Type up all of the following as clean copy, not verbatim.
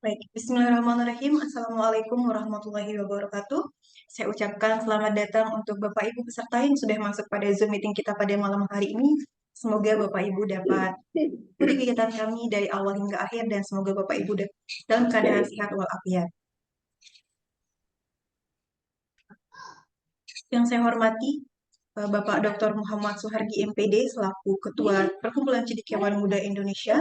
Baik, Bismillahirrahmanirrahim. Assalamualaikum warahmatullahi wabarakatuh. Saya ucapkan selamat datang untuk Bapak Ibu peserta yang sudah masuk pada Zoom meeting kita pada malam hari ini. Semoga Bapak Ibu dapat ikuti kegiatan kami dari awal hingga akhir dan semoga Bapak Ibu dalam keadaan sehat walafiat. Yang saya hormati Bapak Dr. Muhammad Suhardi MPD selaku Ketua Perkumpulan Cendekiawan Muda Indonesia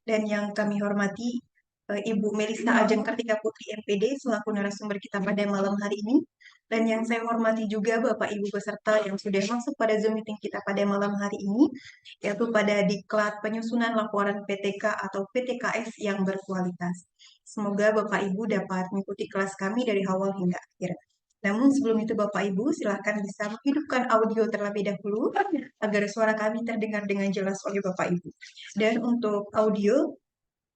dan yang kami hormati Ibu Melisa Ajeng Kartika Putri MPD selaku narasumber kita pada malam hari ini. Dan yang saya hormati juga Bapak Ibu peserta yang sudah masuk pada Zoom meeting kita pada malam hari ini, yaitu pada diklat penyusunan laporan PTK atau PTKS yang berkualitas. Semoga Bapak Ibu dapat mengikuti kelas kami dari awal hingga akhir. Namun sebelum itu Bapak Ibu silahkan bisa menghidupkan audio terlebih dahulu agar suara kami terdengar dengan jelas oleh Bapak Ibu. Dan untuk audio,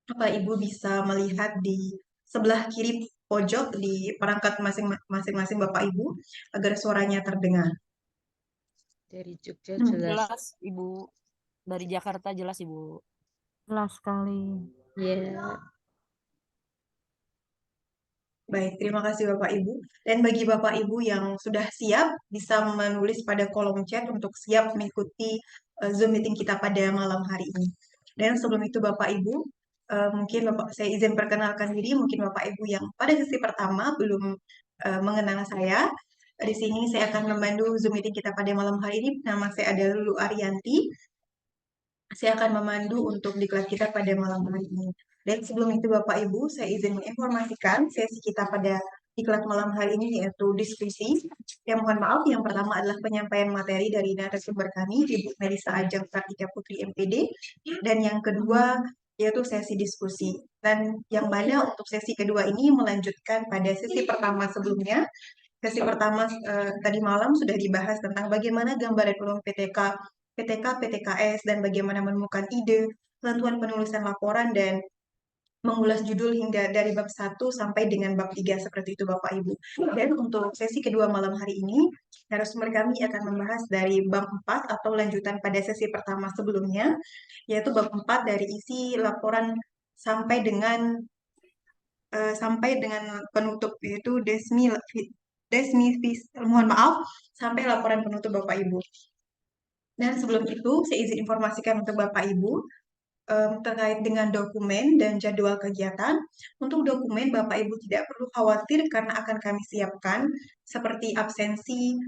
Bapak Ibu bisa melihat di sebelah kiri pojok di perangkat masing-masing Bapak Ibu agar suaranya terdengar. Dari Jogja jelas. Jelas, Ibu. Dari Jakarta jelas, Ibu. Jelas sekali. Ya. Baik, terima kasih Bapak Ibu. Dan bagi Bapak Ibu yang sudah siap, bisa menulis pada kolom chat untuk siap mengikuti Zoom meeting kita pada malam hari ini. Dan sebelum itu Bapak Ibu, mungkin saya izin perkenalkan diri, mungkin Bapak Ibu yang pada sesi pertama belum mengenal saya. Di sini saya akan memandu Zoom meeting kita pada malam hari ini. Nama saya adalah Lulu Arianti. Saya akan memandu untuk diklat kita pada malam hari ini. Dan sebelum itu Bapak Ibu, saya izin menginformasikan sesi kita pada diklat malam hari ini yaitu diskusi. Yang mohon maaf, yang pertama adalah penyampaian materi dari narasumber kami, Ibu Melisa Ajeng Kartika Putri MPD. Dan yang kedua yaitu sesi diskusi. Dan yang mana untuk sesi kedua ini melanjutkan pada sesi pertama sebelumnya. Sesi pertama tadi malam sudah dibahas tentang bagaimana gambaran umum PTK, PTKS, dan bagaimana menemukan ide, ketentuan penulisan laporan, dan mengulas judul hingga dari bab 1 sampai dengan bab 3 seperti itu Bapak Ibu. Dan untuk sesi kedua malam hari ini, narasumber kami akan membahas dari bab 4 atau lanjutan pada sesi pertama sebelumnya, yaitu bab 4 dari isi laporan sampai dengan penutup, yaitu mohon maaf, sampai laporan penutup Bapak Ibu. Dan sebelum itu, saya izin informasikan untuk Bapak Ibu terkait dengan dokumen dan jadwal kegiatan. Untuk dokumen, Bapak Ibu tidak perlu khawatir karena akan kami siapkan seperti absensi,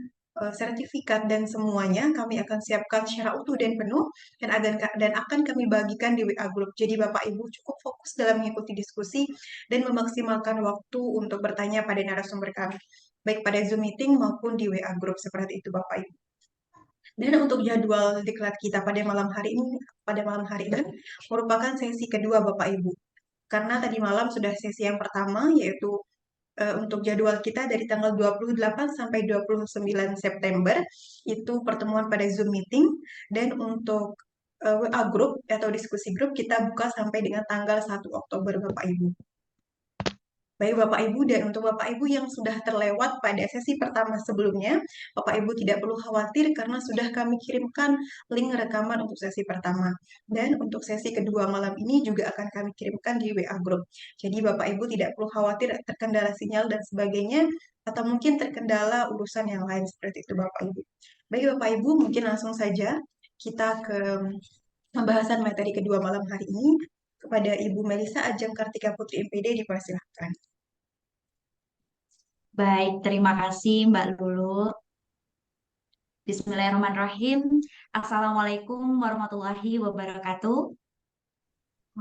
sertifikat, dan semuanya. Kami akan siapkan secara utuh dan penuh dan akan kami bagikan di WA Group. Jadi Bapak Ibu cukup fokus dalam mengikuti diskusi dan memaksimalkan waktu untuk bertanya pada narasumber kami, baik pada Zoom meeting maupun di WA Group seperti itu Bapak Ibu. Dan untuk jadwal diklat kita pada malam hari ini merupakan sesi kedua Bapak Ibu. Karena tadi malam sudah sesi yang pertama yaitu untuk jadwal kita dari tanggal 28 sampai 29 September itu pertemuan pada Zoom meeting, dan untuk WA group atau diskusi grup kita buka sampai dengan tanggal 1 Oktober Bapak Ibu. Baik Bapak Ibu, dan untuk Bapak Ibu yang sudah terlewat pada sesi pertama sebelumnya, Bapak Ibu tidak perlu khawatir karena sudah kami kirimkan link rekaman untuk sesi pertama. Dan untuk sesi kedua malam ini juga akan kami kirimkan di WA Group. Jadi Bapak Ibu tidak perlu khawatir terkendala sinyal dan sebagainya, atau mungkin terkendala urusan yang lain seperti itu Bapak Ibu. Baik Bapak Ibu, mungkin langsung saja kita ke pembahasan materi kedua malam hari ini. Kepada Ibu Melisa Ajeng Kartika Putri MPD dipersilahkan. Baik, terima kasih Mbak Lulu. Bismillahirrahmanirrahim. Assalamualaikum warahmatullahi wabarakatuh.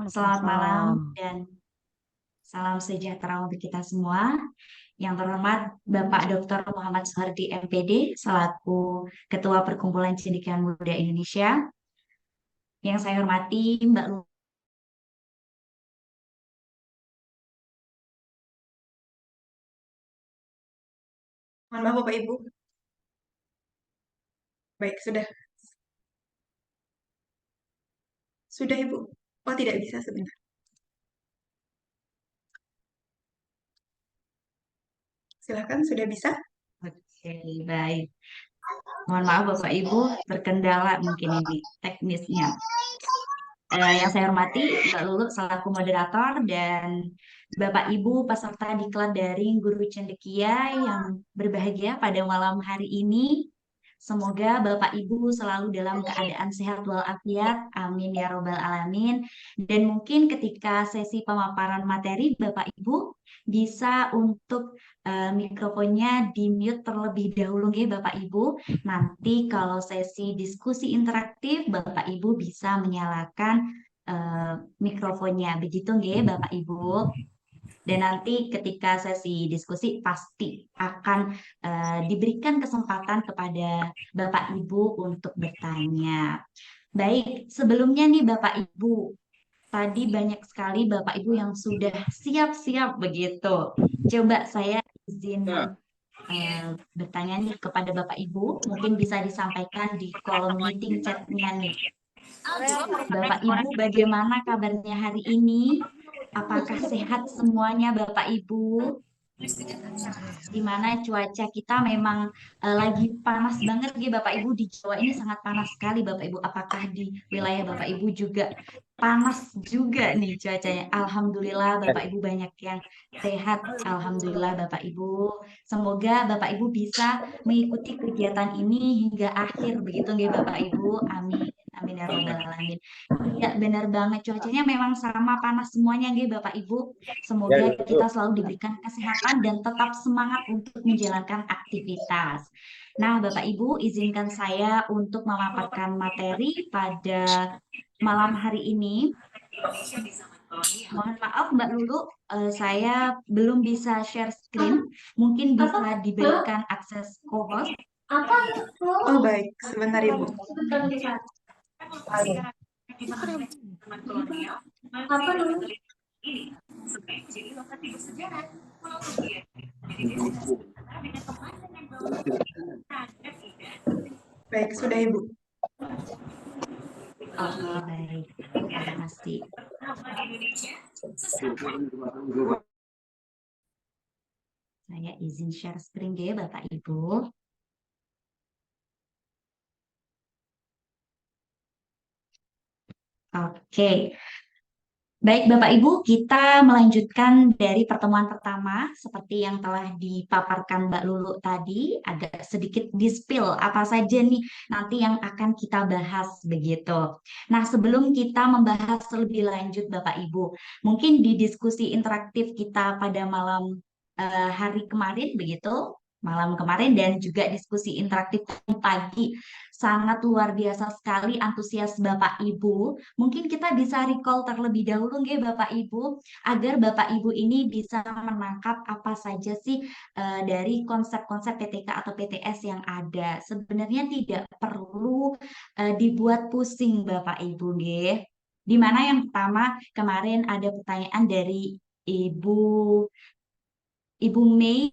Selamat malam dan salam sejahtera untuk kita semua. Yang terhormat Bapak Dr. Muhammad Suhardi MPD selaku Ketua Perkumpulan Cendekiawan Muda Indonesia. Yang saya hormati Mbak Lulu. Mohon maaf Bapak Ibu. Baik, sudah. Sudah Ibu. Oh, tidak bisa sebentar. Silakan, sudah bisa? Oke, baik. Mohon maaf Bapak Ibu, terkendala mungkin ini teknisnya. Yang saya hormati Mbak Lulu selaku moderator dan Bapak Ibu peserta diklat daring Guru Cendekia yang berbahagia pada malam hari ini. Semoga Bapak Ibu selalu dalam keadaan sehat walafiat. Amin ya robbal alamin. Dan mungkin ketika sesi pemaparan materi Bapak Ibu bisa untuk mikrofonnya di mute terlebih dahulu ya Bapak Ibu. Nanti kalau sesi diskusi interaktif Bapak Ibu bisa menyalakan mikrofonnya. Begitu nggih Bapak Ibu. Dan nanti ketika sesi diskusi pasti akan diberikan kesempatan kepada Bapak Ibu untuk bertanya. Baik, sebelumnya nih Bapak Ibu, tadi banyak sekali Bapak Ibu yang sudah siap-siap begitu. Coba saya izin bertanya nih kepada Bapak Ibu, mungkin bisa disampaikan di kolom meeting chatnya nih. Bapak Ibu, bagaimana kabarnya hari ini? Apakah sehat semuanya Bapak Ibu? Di mana cuaca kita memang lagi panas banget nih Bapak Ibu, di Jawa ini sangat panas sekali Bapak Ibu. Apakah di wilayah Bapak Ibu juga panas juga nih cuacanya? Alhamdulillah Bapak Ibu banyak yang sehat. Alhamdulillah Bapak Ibu. Semoga Bapak Ibu bisa mengikuti kegiatan ini hingga akhir begitu nggih Bapak Ibu. Amin. Amin ya robbal alamin. Iya, benar banget. Cuacanya memang sama panas semuanya nggih Bapak Ibu. Semoga kita selalu diberikan kesehatan dan tetap semangat untuk menjalankan aktivitas. Nah, Bapak Ibu, izinkan saya untuk memaparkan materi pada malam hari ini. Mohon maaf Mbak Lulu, saya belum bisa share screen. Mungkin bisa diberikan akses co-host. Oh baik, sebentar Ibu. Baik, sudah Ibu. Oke, baik. Terima kasih. Saya izin share screen ya Bapak Ibu. Oke. Baik Bapak Ibu, kita melanjutkan dari pertemuan pertama seperti yang telah dipaparkan Mbak Lulu tadi, agak sedikit di-spill apa saja nih nanti yang akan kita bahas begitu. Nah, sebelum kita membahas lebih lanjut Bapak Ibu, mungkin di diskusi interaktif kita pada malam hari kemarin begitu, malam kemarin dan juga diskusi interaktif pagi sangat luar biasa sekali antusias Bapak Ibu. Mungkin kita bisa recall terlebih dahulu nggih Bapak Ibu agar Bapak Ibu ini bisa menangkap apa saja sih dari konsep-konsep PTK atau PTS yang ada. Sebenarnya tidak perlu dibuat pusing Bapak Ibu nggih. Di mana yang pertama kemarin ada pertanyaan dari Ibu Mei,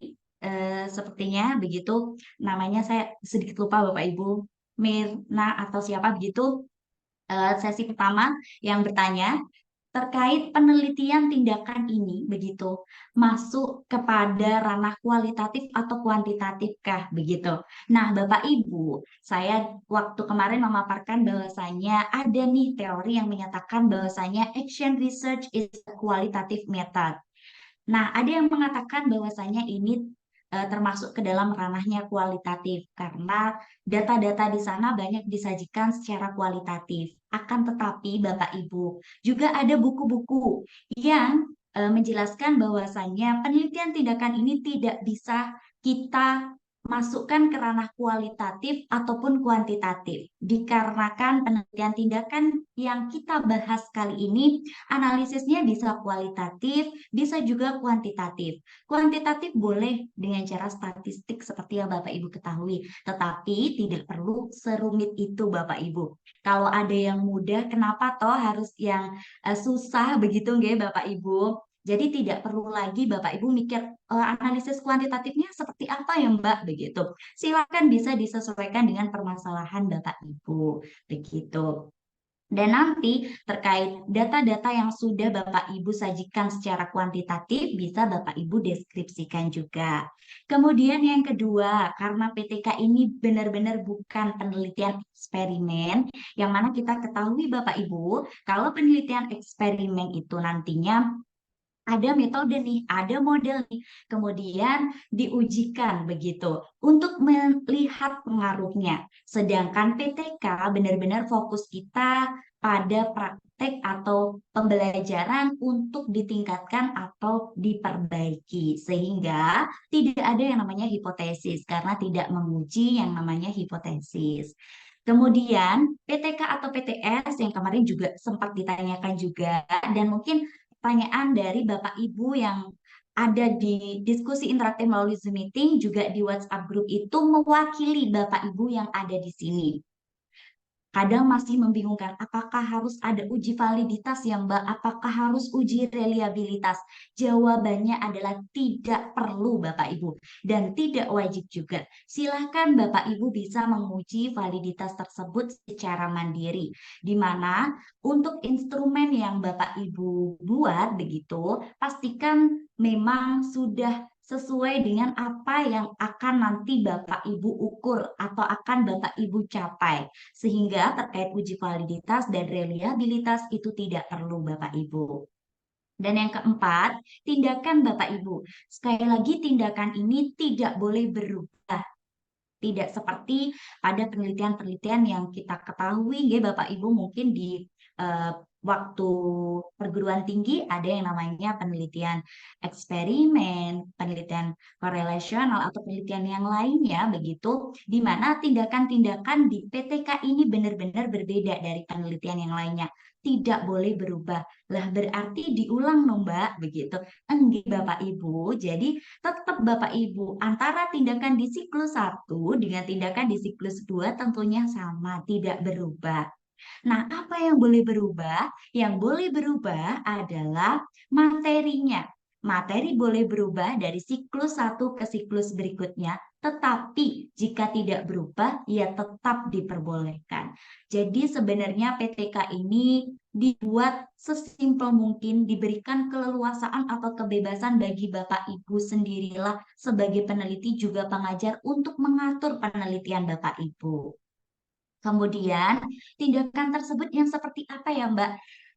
sepertinya begitu namanya, saya sedikit lupa Bapak Ibu, Mirna atau siapa begitu. Sesi pertama yang bertanya terkait penelitian tindakan ini begitu masuk kepada ranah kualitatif atau kuantitatif kah begitu. Nah, Bapak Ibu, saya waktu kemarin memaparkan bahwasanya ada nih teori yang menyatakan bahwasanya action research is a qualitative method. Nah, ada yang mengatakan bahwasanya ini termasuk ke dalam ranahnya kualitatif karena data-data di sana banyak disajikan secara kualitatif. Akan tetapi Bapak Ibu, juga ada buku-buku yang menjelaskan bahwasanya penelitian tindakan ini tidak bisa kita masukkan ke ranah kualitatif ataupun kuantitatif. Dikarenakan penelitian tindakan yang kita bahas kali ini analisisnya bisa kualitatif, bisa juga kuantitatif. Kuantitatif boleh dengan cara statistik seperti yang Bapak Ibu ketahui, tetapi tidak perlu serumit itu Bapak Ibu. Kalau ada yang mudah, kenapa toh harus yang susah begitu nggih Bapak Ibu? Jadi tidak perlu lagi Bapak Ibu mikir analisis kuantitatifnya seperti apa ya Mbak begitu. Silakan bisa disesuaikan dengan permasalahan Bapak Ibu begitu. Dan nanti terkait data-data yang sudah Bapak Ibu sajikan secara kuantitatif bisa Bapak Ibu deskripsikan juga. Kemudian yang kedua, karena PTK ini benar-benar bukan penelitian eksperimen, yang mana kita ketahui Bapak Ibu, kalau penelitian eksperimen itu nantinya ada metode nih, ada model nih, kemudian diujikan begitu untuk melihat pengaruhnya. Sedangkan PTK benar-benar fokus kita pada praktek atau pembelajaran untuk ditingkatkan atau diperbaiki, sehingga tidak ada yang namanya hipotesis karena tidak menguji yang namanya hipotesis. Kemudian PTK atau PTS yang kemarin juga sempat ditanyakan juga, dan mungkin pertanyaan dari Bapak Ibu yang ada di diskusi interaktif melalui Zoom meeting juga di WhatsApp group itu mewakili Bapak Ibu yang ada di sini. Kadang masih membingungkan, apakah harus ada uji validitas ya Mbak? Apakah harus uji reliabilitas? Jawabannya adalah tidak perlu Bapak Ibu dan tidak wajib juga. Silahkan Bapak Ibu bisa menguji validitas tersebut secara mandiri. Di mana untuk instrumen yang Bapak Ibu buat begitu, pastikan memang sudah sesuai dengan apa yang akan nanti Bapak Ibu ukur atau akan Bapak Ibu capai. Sehingga terkait uji validitas dan reliabilitas itu tidak perlu Bapak Ibu. Dan yang keempat, tindakan Bapak Ibu. Sekali lagi tindakan ini tidak boleh berubah. Tidak seperti pada penelitian-penelitian yang kita ketahui ya Bapak Ibu mungkin di waktu perguruan tinggi ada yang namanya penelitian eksperimen, penelitian korelasional atau penelitian yang lainnya begitu, di mana tindakan-tindakan di PTK ini benar-benar berbeda dari penelitian yang lainnya. Tidak boleh berubah. Lah berarti diulang dong Mbak, begitu. Enggak Bapak Ibu. Jadi tetap Bapak Ibu antara tindakan di siklus 1 dengan tindakan di siklus 2 tentunya sama, tidak berubah. Nah, apa yang boleh berubah? Yang boleh berubah adalah materinya. Materi boleh berubah dari siklus 1 ke siklus berikutnya, tetapi jika tidak berubah, ya tetap diperbolehkan. Jadi sebenarnya PTK ini dibuat sesimpel mungkin, diberikan keleluasaan atau kebebasan bagi Bapak Ibu sendirilah sebagai peneliti juga pengajar untuk mengatur penelitian Bapak Ibu. Kemudian tindakan tersebut yang seperti apa ya Mbak?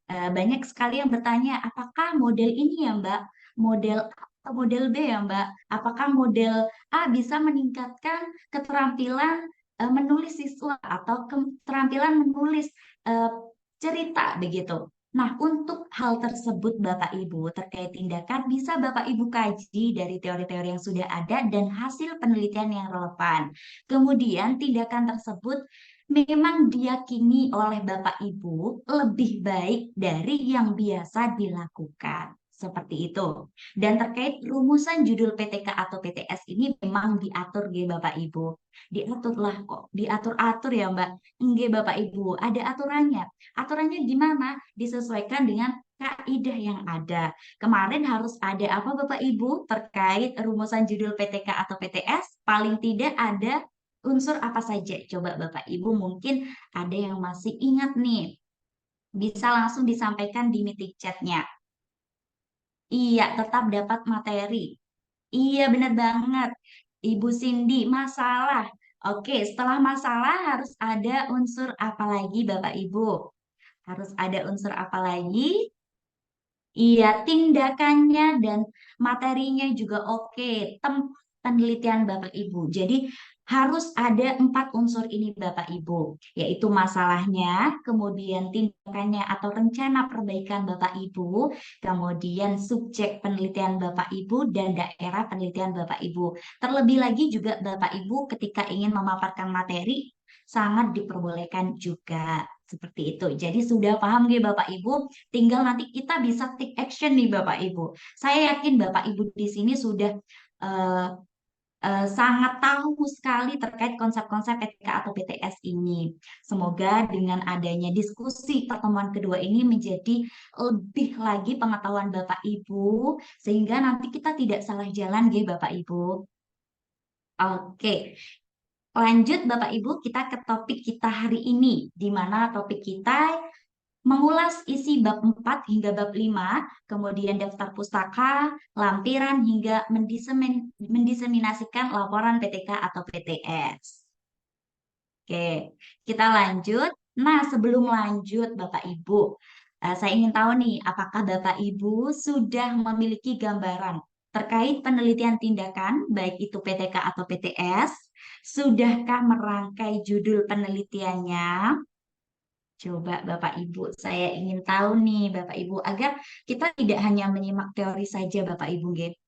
Banyak sekali yang bertanya, apakah model ini ya Mbak? Model A atau model B ya Mbak? Apakah model A bisa meningkatkan keterampilan menulis siswa atau keterampilan menulis eh, cerita begitu? Nah, untuk hal tersebut Bapak Ibu terkait tindakan bisa Bapak Ibu kaji dari teori-teori yang sudah ada dan hasil penelitian yang relevan. Kemudian tindakan tersebut memang diyakini oleh Bapak Ibu lebih baik dari yang biasa dilakukan. Seperti itu. Dan terkait rumusan judul PTK atau PTS ini memang diatur ya Bapak Ibu. Diaturlah kok, diatur-atur ya Mbak. Enggak Bapak Ibu, ada aturannya. Aturannya gimana? Disesuaikan dengan kaidah yang ada. Kemarin harus ada apa Bapak Ibu terkait rumusan judul PTK atau PTS? Paling tidak ada unsur apa saja? Coba Bapak Ibu mungkin ada yang masih ingat nih. Bisa langsung disampaikan di meeting chatnya. Iya, tetap dapat materi. Iya, benar banget. Ibu Cindy, masalah. Oke, setelah masalah harus ada unsur apa lagi Bapak Ibu? Harus ada unsur apa lagi? Iya, tindakannya dan materinya juga oke. Tempat penelitian Bapak Ibu. Jadi harus ada 4 unsur ini Bapak Ibu, yaitu masalahnya, kemudian tindakannya atau rencana perbaikan Bapak Ibu, kemudian subjek penelitian Bapak Ibu, dan daerah penelitian Bapak Ibu. Terlebih lagi juga Bapak Ibu ketika ingin memaparkan materi, sangat diperbolehkan juga. Seperti itu. Jadi sudah paham nih Bapak Ibu, tinggal nanti kita bisa take action nih Bapak Ibu. Saya yakin Bapak Ibu di sini sudah eh, sangat tahu sekali terkait konsep-konsep PTK atau PTS ini. Semoga dengan adanya diskusi pertemuan kedua ini menjadi lebih lagi pengetahuan Bapak Ibu, sehingga nanti kita tidak salah jalan ya Bapak Ibu. Oke, lanjut Bapak Ibu, kita ke topik kita hari ini, di mana topik kita mengulas isi bab 4 hingga bab 5, kemudian daftar pustaka, lampiran, hingga mendiseminasikan laporan PTK atau PTS. Oke, kita lanjut. Nah, sebelum lanjut Bapak Ibu, saya ingin tahu nih, apakah Bapak Ibu sudah memiliki gambaran terkait penelitian tindakan, baik itu PTK atau PTS? Sudahkah merangkai judul penelitiannya? Coba Bapak Ibu, saya ingin tahu nih Bapak Ibu, agar kita tidak hanya menyimak teori saja Bapak Ibu, nggih.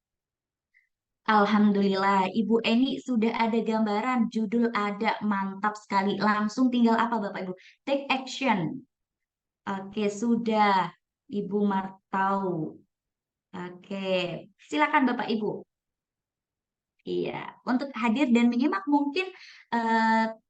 Alhamdulillah, Ibu Eni sudah ada gambaran, judul ada, mantap sekali. Langsung tinggal apa Bapak Ibu? Take action. Oke, sudah. Ibu Martau. Oke, silakan Bapak Ibu. Iya, untuk hadir dan menyimak mungkin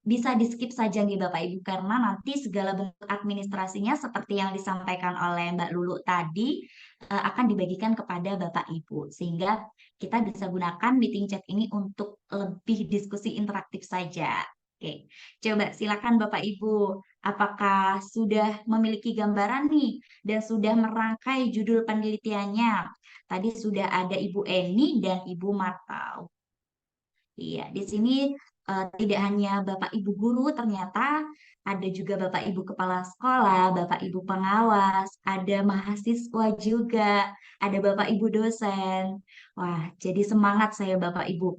bisa di-skip saja nih Bapak Ibu, karena nanti segala bentuk administrasinya seperti yang disampaikan oleh Mbak Lulu tadi akan dibagikan kepada Bapak Ibu, sehingga kita bisa gunakan meeting chat ini untuk lebih diskusi interaktif saja. Oke, coba silakan Bapak Ibu, apakah sudah memiliki gambaran nih dan sudah merangkai judul penelitiannya? Tadi sudah ada Ibu Eni dan Ibu Martau. Iya, di sini tidak hanya Bapak Ibu guru, ternyata ada juga Bapak Ibu kepala sekolah, Bapak Ibu pengawas, ada mahasiswa juga, ada Bapak Ibu dosen. Wah, jadi semangat saya Bapak Ibu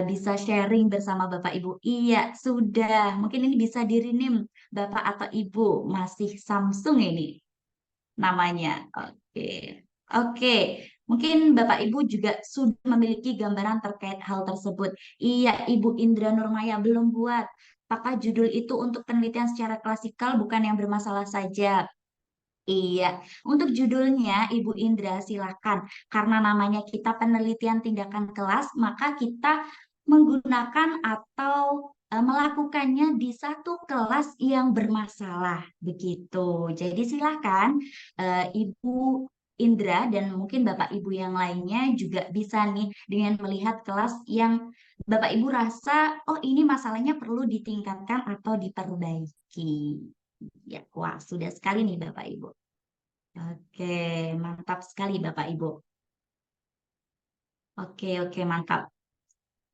bisa sharing bersama Bapak Ibu. Iya, sudah. Mungkin ini bisa di-rename Bapak atau Ibu, masih Samsung ini namanya. Oke. Oke, mungkin Bapak Ibu juga sudah memiliki gambaran terkait hal tersebut. Iya, Ibu Indra Nurmaya belum buat. Apakah judul itu untuk penelitian secara klasikal bukan yang bermasalah saja? Iya, untuk judulnya Ibu Indra silakan. Karena namanya kita penelitian tindakan kelas, maka kita menggunakan atau melakukannya di satu kelas yang bermasalah, begitu. Jadi silakan Ibu Indra dan mungkin Bapak Ibu yang lainnya juga bisa nih dengan melihat kelas yang Bapak Ibu rasa, oh ini masalahnya perlu ditingkatkan atau diperbaiki. Ya, wah, sudah sekali nih Bapak Ibu. Oke, mantap sekali Bapak Ibu. Oke, mantap.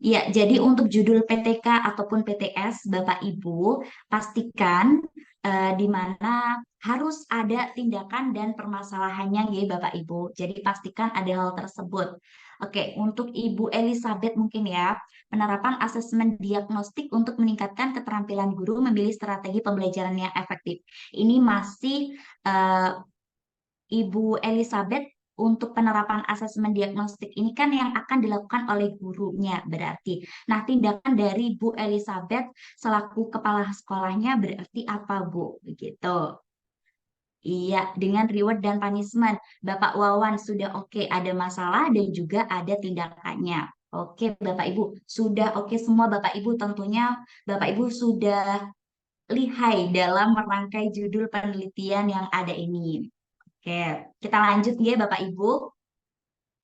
Ya, jadi untuk judul PTK ataupun PTS, Bapak Ibu, pastikan di mana harus ada tindakan dan permasalahannya ya Bapak Ibu. Jadi pastikan ada hal tersebut. Oke, untuk Ibu Elizabeth mungkin ya, penerapan asesmen diagnostik untuk meningkatkan keterampilan guru memilih strategi pembelajaran yang efektif. Ini masih eh, Ibu Elizabeth untuk penerapan asesmen diagnostik ini kan yang akan dilakukan oleh gurunya berarti. Nah, tindakan dari Bu Elizabeth selaku kepala sekolahnya berarti apa, Bu? Begitu. Iya, dengan reward dan punishment. Bapak Wawan sudah oke, ada masalah dan juga ada tindakannya. Oke, Bapak Ibu, sudah oke semua Bapak Ibu tentunya Bapak Ibu sudah lihai dalam merangkai judul penelitian yang ada ini. Oke, kita lanjut ya Bapak Ibu.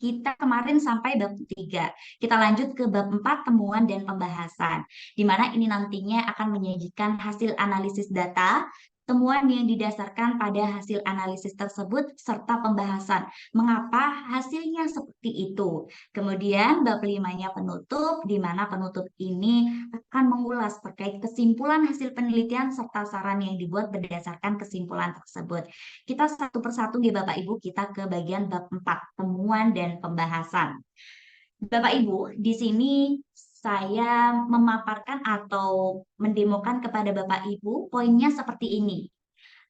Kita kemarin sampai bab 3. Kita lanjut ke bab 4 temuan dan pembahasan. Di mana ini nantinya akan menyajikan hasil analisis data, temuan yang didasarkan pada hasil analisis tersebut, serta pembahasan. Mengapa hasilnya seperti itu? Kemudian bab 5-nya penutup, di mana penutup ini akan mengulas terkait kesimpulan hasil penelitian serta saran yang dibuat berdasarkan kesimpulan tersebut. Kita satu persatu ya Bapak Ibu, kita ke bagian bab 4, temuan dan pembahasan. Bapak Ibu, di sini saya memaparkan atau mendemokan kepada Bapak Ibu poinnya seperti ini.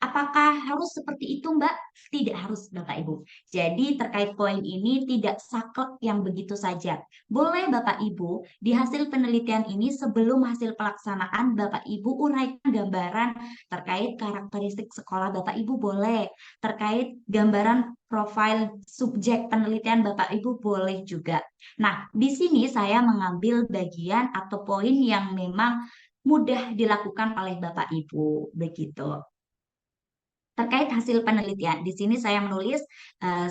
Apakah harus seperti itu, Mbak? Tidak harus, Bapak Ibu. Jadi terkait poin ini tidak saklek yang begitu saja. Boleh Bapak Ibu, di hasil penelitian ini sebelum hasil pelaksanaan Bapak Ibu uraikan gambaran terkait karakteristik sekolah Bapak Ibu boleh. Terkait gambaran profil subjek penelitian Bapak Ibu boleh juga. Nah, di sini saya mengambil bagian atau poin yang memang mudah dilakukan oleh Bapak Ibu, begitu. Terkait hasil penelitian, di sini saya menulis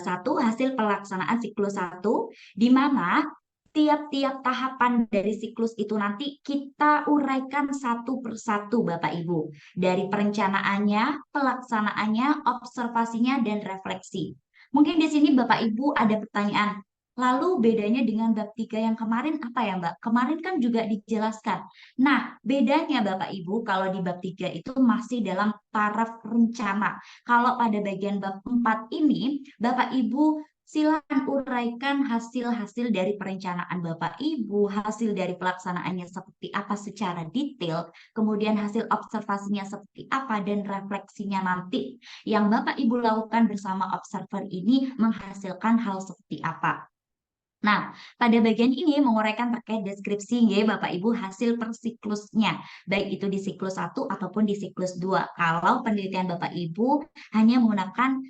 satu hasil pelaksanaan siklus 1, di mana tiap-tiap tahapan dari siklus itu nanti kita uraikan satu persatu Bapak Ibu. Dari perencanaannya, pelaksanaannya, observasinya, dan refleksi. Mungkin di sini Bapak Ibu ada pertanyaan, lalu bedanya dengan bab 3 yang kemarin apa ya Mbak? Kemarin kan juga dijelaskan. Nah, bedanya Bapak Ibu kalau di bab 3 itu masih dalam taraf rencana. Kalau pada bagian bab 4 ini, Bapak Ibu silakan uraikan hasil-hasil dari perencanaan Bapak Ibu, hasil dari pelaksanaannya seperti apa secara detail, kemudian hasil observasinya seperti apa, dan refleksinya nanti yang Bapak Ibu lakukan bersama observer ini menghasilkan hal seperti apa. Nah, pada bagian ini menguraikan terkait deskripsi ya Bapak Ibu hasil per siklusnya, baik itu di siklus 1 ataupun di siklus 2. Kalau penelitian Bapak Ibu hanya menggunakan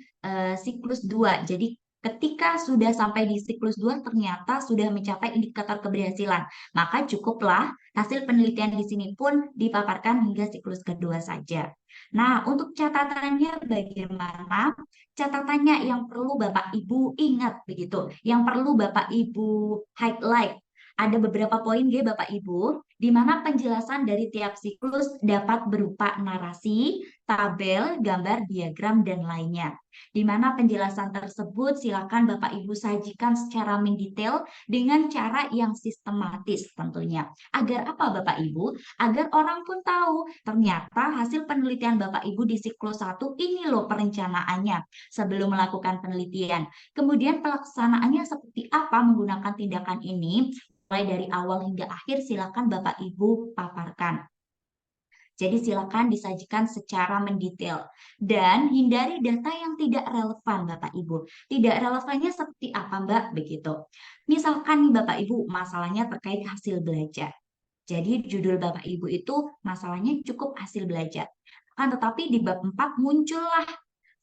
siklus 2. Jadi ketika sudah sampai di siklus 2 ternyata sudah mencapai indikator keberhasilan, maka cukuplah hasil penelitian di sini pun dipaparkan hingga siklus kedua saja. Nah, untuk catatannya bagaimana? Catatannya yang perlu Bapak Ibu ingat begitu, yang perlu Bapak Ibu highlight. Ada beberapa poin ya Bapak Ibu, di mana penjelasan dari tiap siklus dapat berupa narasi, tabel, gambar, diagram, dan lainnya. Di mana penjelasan tersebut silakan Bapak Ibu sajikan secara mendetail dengan cara yang sistematis tentunya. Agar apa Bapak Ibu? Agar orang pun tahu ternyata hasil penelitian Bapak Ibu di siklus 1 ini loh perencanaannya sebelum melakukan penelitian. Kemudian pelaksanaannya seperti apa menggunakan tindakan ini, mulai dari awal hingga akhir silakan Bapak Ibu paparkan. Jadi silakan disajikan secara mendetail dan hindari data yang tidak relevan Bapak Ibu. Tidak relevannya seperti apa Mbak? Begitu. Misalkan nih Bapak Ibu masalahnya terkait hasil belajar. Jadi judul Bapak Ibu itu masalahnya cukup hasil belajar. Akan tetapi di bab 4 muncullah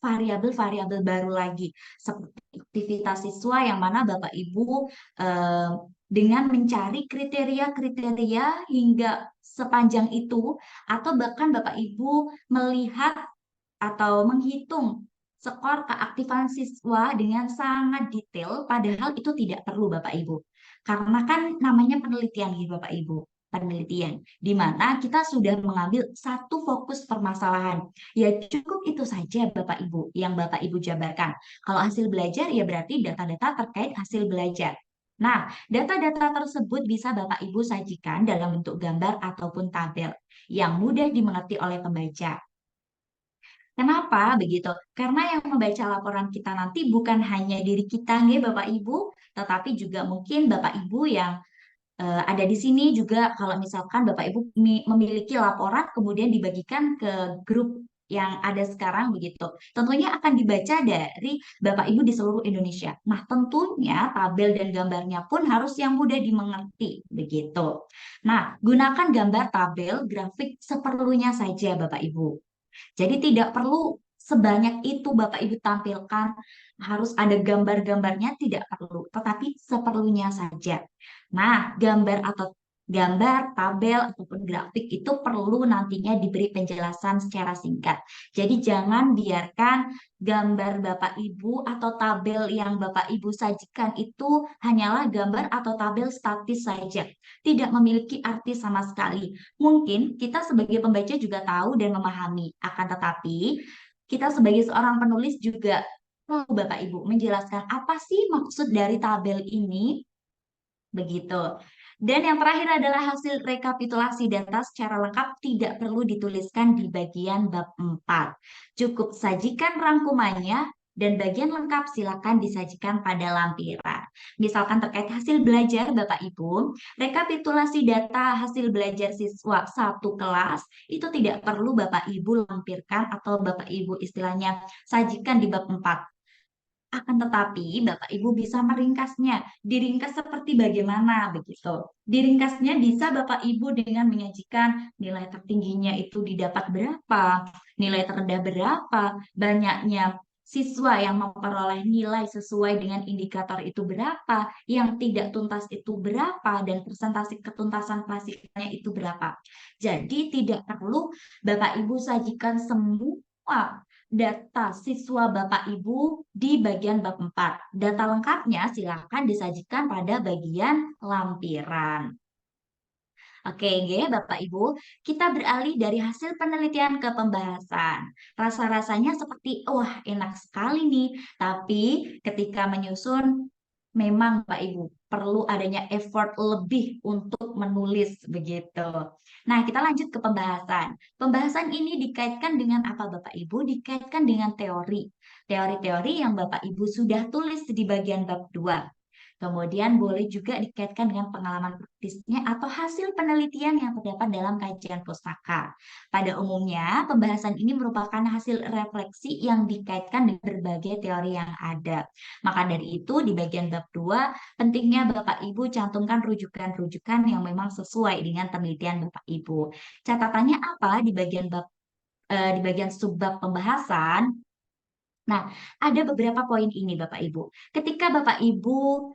variabel-variabel baru lagi seperti aktivitas siswa yang mana Bapak Ibu dengan mencari kriteria-kriteria hingga sepanjang itu atau bahkan Bapak Ibu melihat atau menghitung skor keaktifan siswa dengan sangat detail padahal itu tidak perlu Bapak Ibu. Karena kan namanya penelitian gitu Bapak Ibu. Penelitian di mana kita sudah mengambil satu fokus permasalahan. Ya cukup itu saja Bapak Ibu yang Bapak Ibu jabarkan. Kalau hasil belajar ya berarti data-data terkait hasil belajar. Nah, data-data tersebut bisa Bapak Ibu sajikan dalam bentuk gambar ataupun tabel yang mudah dimengerti oleh pembaca. Kenapa begitu? Karena yang membaca laporan kita nanti bukan hanya diri kita nih Bapak Ibu, tetapi juga mungkin Bapak Ibu yang ada di sini juga kalau misalkan Bapak Ibu memiliki laporan kemudian dibagikan ke grup yang ada sekarang begitu. Tentunya akan dibaca dari Bapak Ibu di seluruh Indonesia. Nah, tentunya tabel dan gambarnya pun harus yang mudah dimengerti begitu. Nah, gunakan gambar, tabel, grafik seperlunya saja Bapak Ibu. Jadi tidak perlu sebanyak itu Bapak Ibu tampilkan, harus ada gambar-gambarnya tidak perlu, tetapi seperlunya saja. Nah, gambar, tabel ataupun grafik itu perlu nantinya diberi penjelasan secara singkat. Jadi jangan biarkan gambar Bapak Ibu atau tabel yang Bapak Ibu sajikan itu hanyalah gambar atau tabel statis saja, tidak memiliki arti sama sekali. Mungkin kita sebagai pembaca juga tahu dan memahami, akan tetapi kita sebagai seorang penulis juga perlu Bapak Ibu menjelaskan apa sih maksud dari tabel ini, begitu. Dan yang terakhir adalah hasil rekapitulasi data secara lengkap tidak perlu dituliskan di bagian bab 4. Cukup sajikan rangkumannya dan bagian lengkap silakan disajikan pada lampiran. Misalkan terkait hasil belajar Bapak Ibu, rekapitulasi data hasil belajar siswa satu kelas itu tidak perlu Bapak Ibu lampirkan atau Bapak Ibu istilahnya sajikan di bab 4. Akan tetapi Bapak Ibu bisa meringkasnya. Diringkas seperti bagaimana begitu. Diringkasnya bisa Bapak Ibu dengan menyajikan nilai tertingginya itu didapat berapa, nilai terendah berapa, banyaknya siswa yang memperoleh nilai sesuai dengan indikator itu berapa, yang tidak tuntas itu berapa, dan persentase ketuntasan klasifikasinya itu berapa. Jadi tidak perlu Bapak Ibu sajikan semua data siswa Bapak Ibu di bagian bab 4. Data lengkapnya silakan disajikan pada bagian lampiran. Oke, nggih, Bapak Ibu, kita beralih dari hasil penelitian ke pembahasan. Rasa-rasanya seperti, wah enak sekali nih, tapi ketika menyusun, memang Bapak Ibu, perlu adanya effort lebih untuk menulis begitu. Nah, kita lanjut ke pembahasan. Pembahasan ini dikaitkan dengan apa Bapak Ibu? Dikaitkan dengan teori. Teori-teori yang Bapak Ibu sudah tulis di bagian bab 2. Kemudian boleh juga dikaitkan dengan pengalaman praktisnya atau hasil penelitian yang terdapat dalam kajian pustaka. Pada umumnya, pembahasan ini merupakan hasil refleksi yang dikaitkan dengan berbagai teori yang ada. Maka dari itu, di bagian bab 2, pentingnya Bapak Ibu cantumkan rujukan-rujukan yang memang sesuai dengan penelitian Bapak Ibu. Catatannya apa di bagian di bagian subbab pembahasan? Nah, ada beberapa poin ini Bapak Ibu. Ketika Bapak Ibu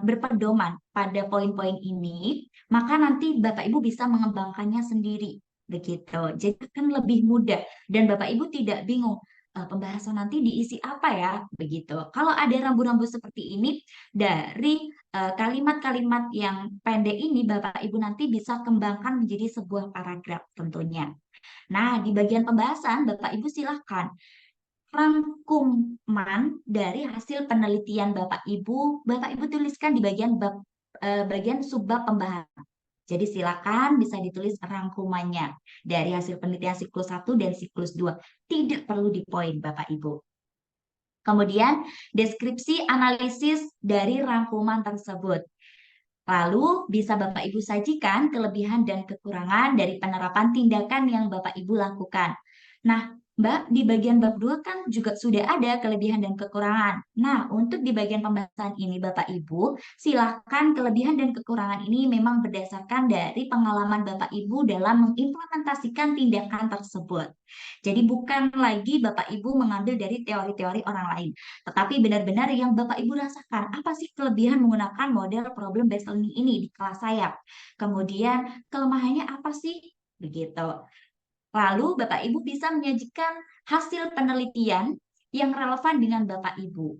berpedoman pada poin-poin ini, maka nanti Bapak Ibu bisa mengembangkannya sendiri. Begitu. Jadi akan lebih mudah dan Bapak Ibu tidak bingung pembahasan nanti diisi apa ya, begitu. Kalau ada rambu-rambu seperti ini dari kalimat-kalimat yang pendek ini Bapak Ibu nanti bisa kembangkan menjadi sebuah paragraf tentunya. Nah, di bagian pembahasan Bapak Ibu silahkan rangkuman dari hasil penelitian Bapak Ibu tuliskan di bagian subbab pembahasan. Jadi silakan bisa ditulis rangkumannya dari hasil penelitian siklus 1 dan siklus 2. Tidak perlu di poin Bapak Ibu. Kemudian deskripsi analisis dari rangkuman tersebut. Lalu bisa Bapak Ibu sajikan kelebihan dan kekurangan dari penerapan tindakan yang Bapak Ibu lakukan. Nah, Mbak, di bagian bab 2 kan juga sudah ada kelebihan dan kekurangan. Nah, untuk di bagian pembahasan ini Bapak Ibu, silakan kelebihan dan kekurangan ini memang berdasarkan dari pengalaman Bapak Ibu dalam mengimplementasikan tindakan tersebut. Jadi bukan lagi Bapak Ibu mengambil dari teori-teori orang lain, tetapi benar-benar yang Bapak Ibu rasakan. Apa sih kelebihan menggunakan model problem based learning ini di kelas saya? Kemudian kelemahannya apa sih? Begitu. Lalu Bapak Ibu bisa menyajikan hasil penelitian yang relevan dengan Bapak Ibu.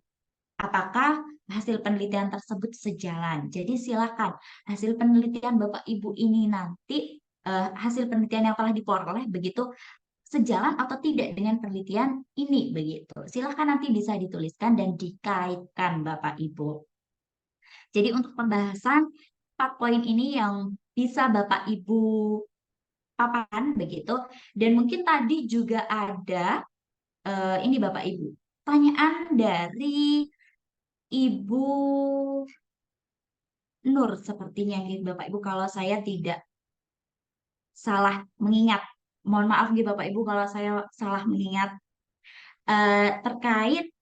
Apakah hasil penelitian tersebut sejalan? Jadi silakan hasil penelitian Bapak Ibu ini nanti hasil penelitian yang telah diperoleh begitu sejalan atau tidak dengan penelitian ini begitu. Silakan nanti bisa dituliskan dan dikaitkan Bapak Ibu. Jadi untuk pembahasan 4 poin ini yang bisa Bapak Ibu paparan begitu. Dan mungkin tadi juga ada ini Bapak Ibu, pertanyaan dari Ibu Nur sepertinya nih Bapak Ibu kalau saya tidak salah mengingat. Mohon maaf nih Bapak Ibu kalau saya salah mengingat terkait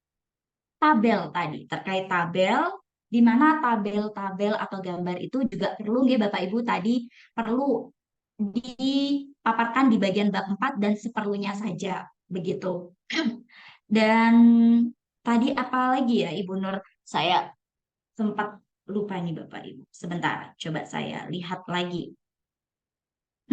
tabel tadi, terkait tabel di mana tabel-tabel atau gambar itu juga perlu nih Bapak Ibu tadi perlu dipaparkan di bagian bab 4 dan seperlunya saja begitu. Dan tadi apa lagi ya Ibu Nur? Saya sempat lupa nih Bapak Ibu. Sebentar, coba saya lihat lagi.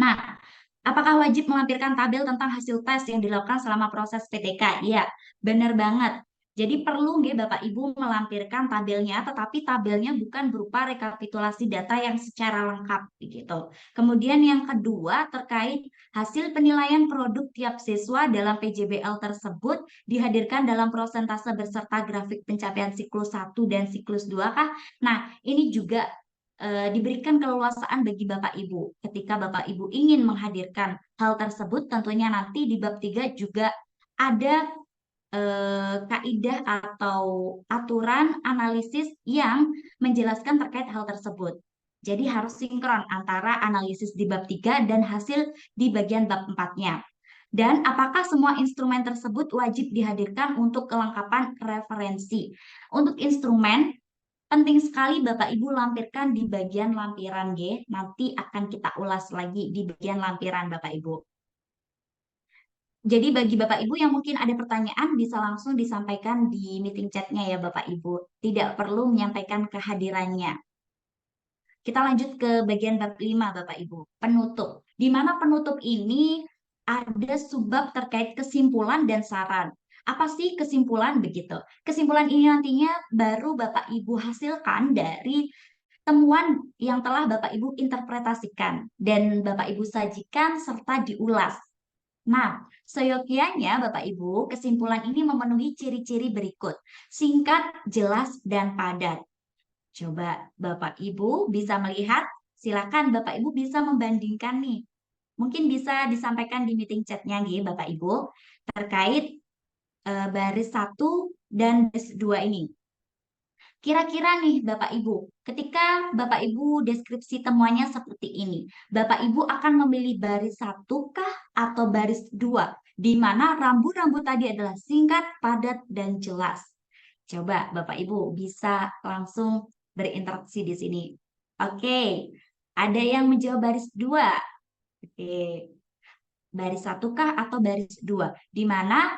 Nah, apakah wajib melampirkan tabel tentang hasil tes yang dilakukan selama proses PTK? Iya, benar banget. Jadi perlu nggih Bapak Ibu melampirkan tabelnya, tetapi tabelnya bukan berupa rekapitulasi data yang secara lengkap begitu. Kemudian yang kedua terkait hasil penilaian produk tiap siswa dalam PJBL tersebut dihadirkan dalam prosentase beserta grafik pencapaian siklus 1 dan siklus 2 kah? Nah, ini juga diberikan keleluasaan bagi Bapak Ibu. Ketika Bapak Ibu ingin menghadirkan hal tersebut, tentunya nanti di bab 3 juga ada kaidah atau aturan analisis yang menjelaskan terkait hal tersebut. Jadi harus sinkron antara analisis di bab 3 dan hasil di bagian bab 4-nya. Dan apakah semua instrumen tersebut wajib dihadirkan untuk kelengkapan referensi? Untuk instrumen, penting sekali Bapak Ibu lampirkan di bagian lampiran G. Nanti akan kita ulas lagi di bagian lampiran Bapak Ibu. Jadi bagi Bapak Ibu yang mungkin ada pertanyaan bisa langsung disampaikan di meeting chatnya ya Bapak Ibu. Tidak perlu menyampaikan kehadirannya. Kita lanjut ke bagian bab 5 Bapak Ibu, penutup. Di mana penutup ini ada subbab terkait kesimpulan dan saran. Apa sih kesimpulan begitu? Kesimpulan ini nantinya baru Bapak Ibu hasilkan dari temuan yang telah Bapak Ibu interpretasikan dan Bapak Ibu sajikan serta diulas. Nah, seyogianya Bapak Ibu, kesimpulan ini memenuhi ciri-ciri berikut. Singkat, jelas, dan padat. Coba Bapak Ibu bisa melihat, silakan Bapak Ibu bisa membandingkan nih. Mungkin bisa disampaikan di meeting chatnya nih Bapak Ibu terkait baris 1 dan baris 2 ini. Kira-kira nih Bapak Ibu, ketika Bapak Ibu deskripsi temuannya seperti ini, Bapak Ibu akan memilih baris 1 kah atau baris 2? Di mana rambu-rambu tadi adalah singkat, padat, dan jelas. Coba Bapak Ibu bisa langsung berinteraksi di sini. Oke, ada yang menjawab baris 2. Oke, baris 1 kah atau baris 2? Di mana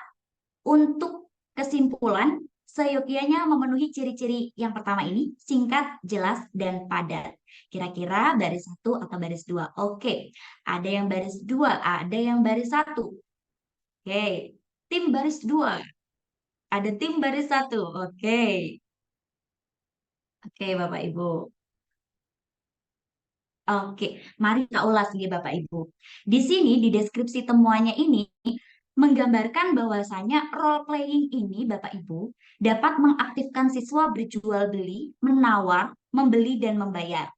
untuk kesimpulan, seyogianya memenuhi ciri-ciri yang pertama ini, singkat, jelas, dan padat. Kira-kira baris 1 atau baris 2? Oke, ada yang baris 2, ada yang baris 1. Oke, tim baris 2. Ada tim baris 1. Oke. Oke, Bapak Ibu. Oke, mari kita ulas nih Bapak Ibu. Di sini di deskripsi temuannya ini menggambarkan bahwasanya role playing ini Bapak Ibu dapat mengaktifkan siswa berjual beli, menawar, membeli dan membayar.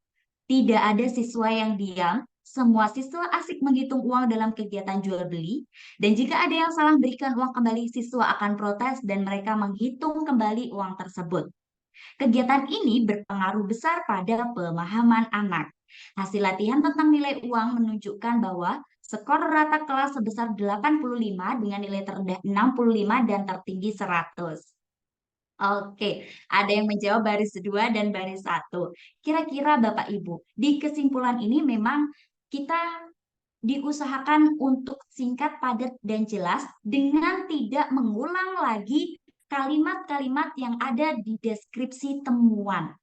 Tidak ada siswa yang diam, semua siswa asik menghitung uang dalam kegiatan jual beli, dan jika ada yang salah berikan uang kembali, siswa akan protes dan mereka menghitung kembali uang tersebut. Kegiatan ini berpengaruh besar pada pemahaman anak. Hasil latihan tentang nilai uang menunjukkan bahwa skor rata kelas sebesar 85 dengan nilai terendah 65 dan tertinggi 100. Oke, ada yang menjawab baris 2 dan baris 1. Kira-kira Bapak Ibu, di kesimpulan ini memang kita diusahakan untuk singkat, padat, dan jelas dengan tidak mengulang lagi kalimat-kalimat yang ada di deskripsi temuan.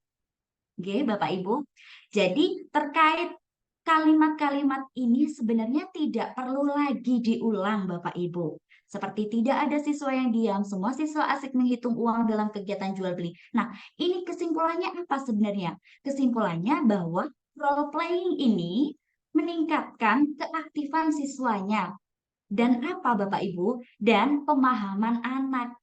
Oke, Bapak Ibu. Jadi terkait kalimat-kalimat ini sebenarnya tidak perlu lagi diulang Bapak Ibu. Seperti tidak ada siswa yang diam, semua siswa asik menghitung uang dalam kegiatan jual beli. Nah, ini kesimpulannya apa sebenarnya? Kesimpulannya bahwa role playing ini meningkatkan keaktifan siswanya. Dan apa Bapak Ibu? Dan pemahaman anak,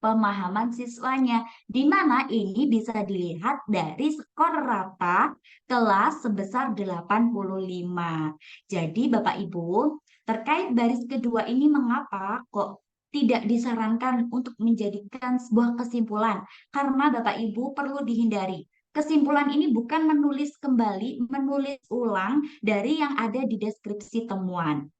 pemahaman siswanya, di mana ini bisa dilihat dari skor rata kelas sebesar 85. Jadi Bapak Ibu, terkait baris kedua ini mengapa kok tidak disarankan untuk menjadikan sebuah kesimpulan? Karena Bapak Ibu perlu dihindari. Kesimpulan ini bukan menulis kembali, menulis ulang dari yang ada di deskripsi temuan.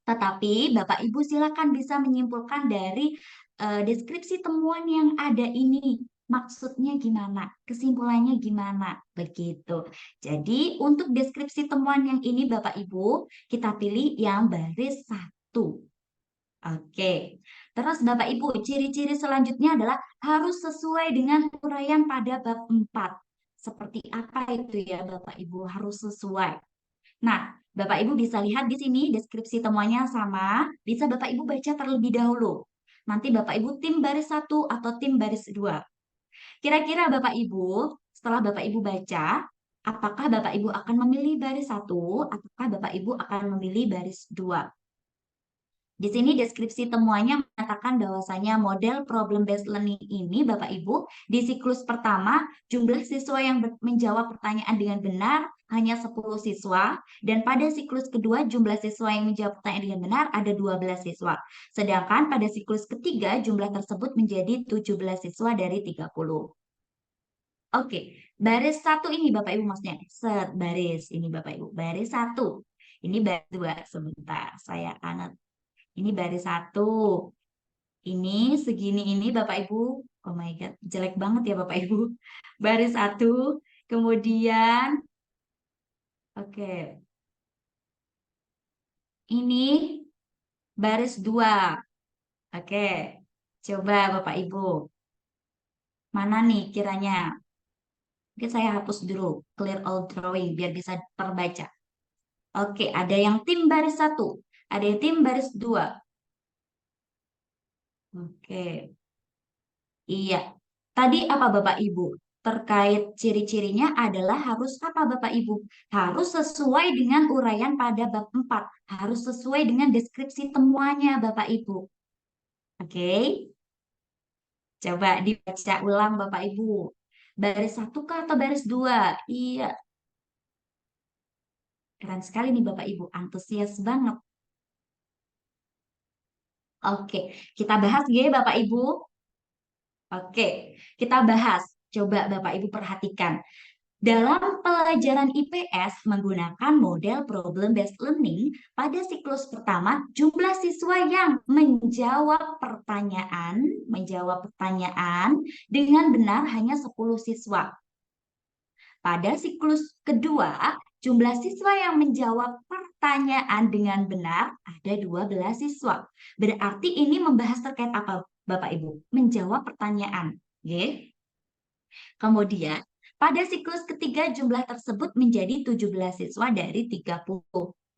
Tetapi Bapak Ibu silakan bisa menyimpulkan dari deskripsi temuan yang ada ini. Maksudnya gimana? Kesimpulannya gimana? Begitu. Jadi untuk deskripsi temuan yang ini Bapak Ibu, kita pilih yang baris 1. Oke. Terus Bapak Ibu, ciri-ciri selanjutnya adalah harus sesuai dengan uraian pada bab 4. Seperti apa itu ya Bapak Ibu? Harus sesuai. Nah, Bapak Ibu bisa lihat di sini deskripsi temuannya sama, bisa Bapak Ibu baca terlebih dahulu. Nanti Bapak Ibu tim baris 1 atau tim baris 2. Kira-kira Bapak Ibu, setelah Bapak Ibu baca, apakah Bapak Ibu akan memilih baris 1 ataukah Bapak Ibu akan memilih baris 2? Di sini deskripsi temuannya mengatakan bahwasanya model problem based learning ini Bapak Ibu di siklus pertama jumlah siswa yang menjawab pertanyaan dengan benar hanya 10 siswa dan pada siklus kedua jumlah siswa yang menjawab pertanyaan dengan benar ada 12 siswa. Sedangkan pada siklus ketiga jumlah tersebut menjadi 17 siswa dari 30. Oke, baris 1 ini Bapak Ibu maksudnya. Baris ini Bapak Ibu, baris 1. Ini baris 2 sebentar. Saya akan ini baris 1. Ini segini ini Bapak Ibu. Oh my God, jelek banget ya Bapak Ibu. Baris 1. Kemudian, oke. Ini baris 2. Oke. Coba Bapak Ibu. Mana nih kiranya? Mungkin saya hapus dulu. Clear all drawing biar bisa terbaca. Oke, ada yang tim baris 1. Ada yang tim baris 2. Oke. Iya. Tadi apa Bapak Ibu? Terkait ciri-cirinya adalah harus apa Bapak Ibu? Harus sesuai dengan uraian pada bab 4. Harus sesuai dengan deskripsi temuannya Bapak Ibu. Oke. Coba dibaca ulang Bapak Ibu. Baris 1 kah atau baris 2? Iya. Keren sekali nih Bapak Ibu. Antusias banget. Oke. Kita bahas ya Bapak Ibu. Oke. Kita bahas. Coba Bapak Ibu perhatikan. Dalam pelajaran IPS menggunakan model problem based learning, pada siklus pertama jumlah siswa yang menjawab pertanyaan dengan benar hanya 10 siswa. Pada siklus kedua, jumlah siswa yang menjawab pertanyaan dengan benar ada 12 siswa. Berarti ini membahas terkait apa, Bapak Ibu? Menjawab pertanyaan. Oke. Kemudian, pada siklus ketiga jumlah tersebut menjadi 17 siswa dari 30.